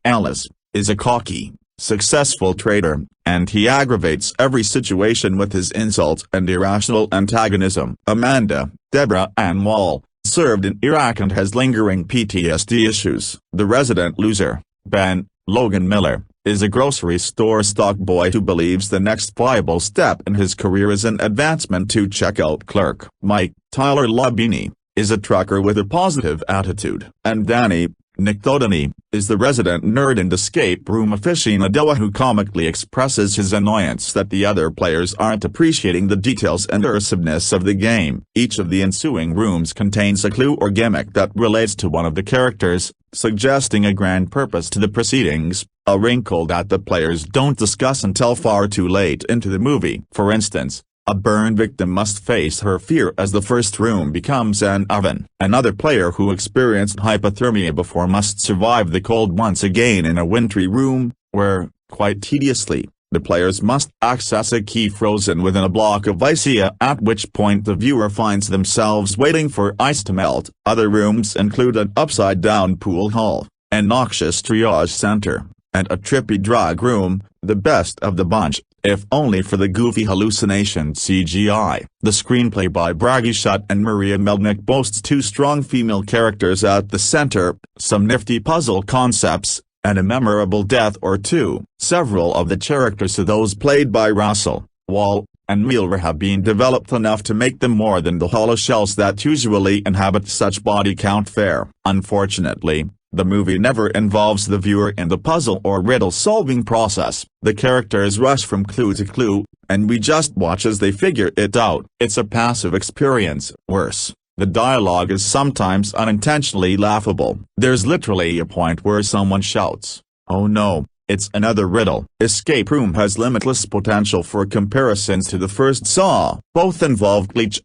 Ellis, is a cocky, successful trader, and he aggravates every situation with his insults and irrational antagonism. Amanda, Deborah Ann Wall, served in Iraq and has lingering PTSD issues. The resident loser, Ben, Logan Miller, is a grocery store stock boy who believes the next viable step in his career is an advancement to checkout clerk. Mike, Tyler Labini, is a trucker with a positive attitude. And Danny, Nick Dodany, is the resident nerd and escape room aficionado who comically expresses his annoyance that the other players aren't appreciating the details and immersiveness of the game. Each of the ensuing rooms contains a clue or gimmick that relates to one of the characters, suggesting a grand purpose to the proceedings, a wrinkle that the players don't discuss until far too late into the movie. For instance, a burn victim must face her fear as the first room becomes an oven. Another player who experienced hypothermia before must survive the cold once again in a wintry room, where, quite tediously, the players must access a key frozen within a block of ice, at which point the viewer finds themselves waiting for ice to melt. Other rooms include an upside-down pool hall, an noxious triage center, and a trippy drug room, the best of the bunch, if only for the goofy hallucination CGI. The screenplay by Bragi Schutt and Maria Melnick boasts two strong female characters at the center, some nifty puzzle concepts, and a memorable death or two. Several of the characters of those played by Russell, Wall, and Mueller have been developed enough to make them more than the hollow shells that usually inhabit such body count fare. Unfortunately, the movie never involves the viewer in the puzzle or riddle-solving process. The characters rush from clue to clue, and we just watch as they figure it out. It's a passive experience. Worse, the dialogue is sometimes unintentionally laughable. There's literally a point where someone shouts, "Oh no, it's another riddle." Escape Room has limitless potential for comparisons to the first Saw. Both involve glitch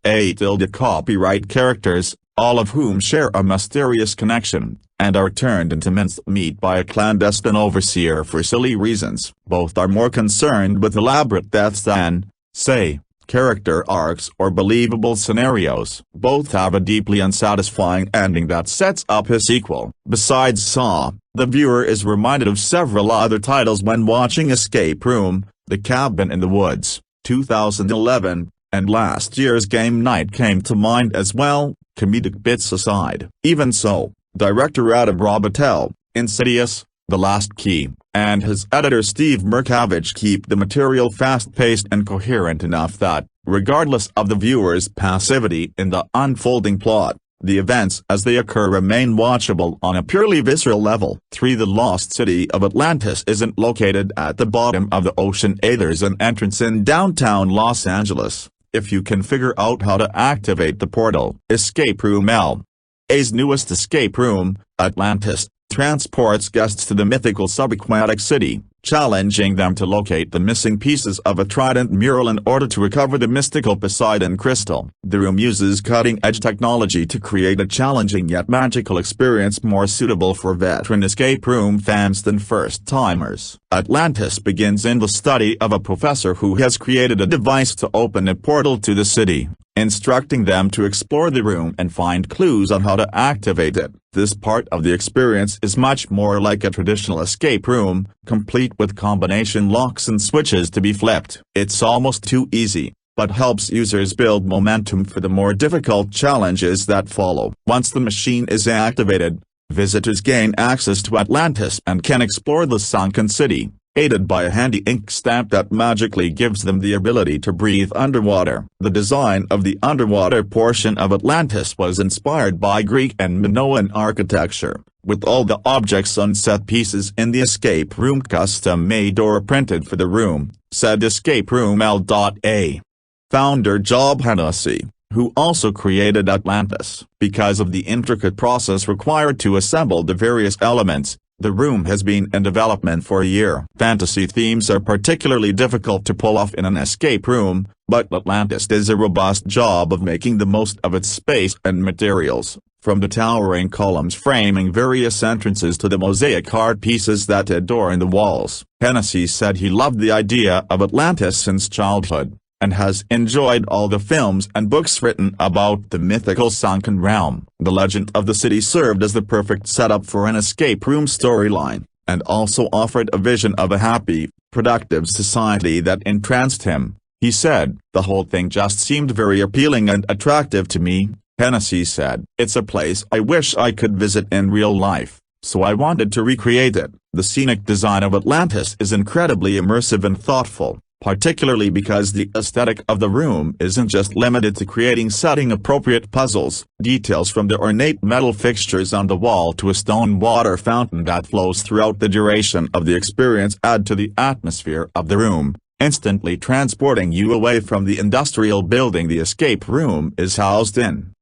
copyright characters, all of whom share a mysterious connection, and are turned into mincemeat by a clandestine overseer for silly reasons. Both are more concerned with elaborate deaths than, say, character arcs or believable scenarios. Both have a deeply unsatisfying ending that sets up a sequel. Besides Saw, the viewer is reminded of several other titles when watching Escape Room: The Cabin in the Woods, 2011, and last year's Game Night came to mind as well, comedic bits aside. Even so, director Adam Robitel, Insidious, The Last Key, and his editor Steve Merkavich keep the material fast-paced and coherent enough that, regardless of the viewer's passivity in the unfolding plot, the events as they occur remain watchable on a purely visceral level. 3. The Lost City of Atlantis isn't located at the bottom of the ocean. There's an entrance in downtown Los Angeles, if you can figure out how to activate the portal. Escape Room A's newest escape room, Atlantis, transports guests to the mythical subaquatic city, challenging them to locate the missing pieces of a Trident mural in order to recover the mystical Poseidon crystal. The room uses cutting-edge technology to create a challenging yet magical experience more suitable for veteran escape room fans than first-timers. Atlantis begins in the study of a professor who has created a device to open a portal to the city, instructing them to explore the room and find clues on how to activate it. This part of the experience is much more like a traditional escape room, complete with combination locks and switches to be flipped. It's almost too easy, but helps users build momentum for the more difficult challenges that follow. Once the machine is activated, visitors gain access to Atlantis and can explore the sunken city, aided by a handy ink stamp that magically gives them the ability to breathe underwater. The design of the underwater portion of Atlantis was inspired by Greek and Minoan architecture, with all the objects on set pieces in the escape room custom-made or printed for the room, said Escape Room L.A. founder Job Hennessy, who also created Atlantis. Because of the intricate process required to assemble the various elements, the room has been in development for a year. Fantasy themes are particularly difficult to pull off in an escape room, but Atlantis does a robust job of making the most of its space and materials, from the towering columns framing various entrances to the mosaic art pieces that adorn the walls. Hennessy said he loved the idea of Atlantis since childhood, and has enjoyed all the films and books written about the mythical sunken realm. The legend of the city served as the perfect setup for an escape room storyline, and also offered a vision of a happy, productive society that entranced him. He said, "The whole thing just seemed very appealing and attractive to me," Hennessy said. "It's a place I wish I could visit in real life, so I wanted to recreate it." The scenic design of Atlantis is incredibly immersive and thoughtful, particularly because the aesthetic of the room isn't just limited to creating setting-appropriate puzzles. Details from the ornate metal fixtures on the wall to a stone water fountain that flows throughout the duration of the experience add to the atmosphere of the room, instantly transporting you away from the industrial building the escape room is housed in.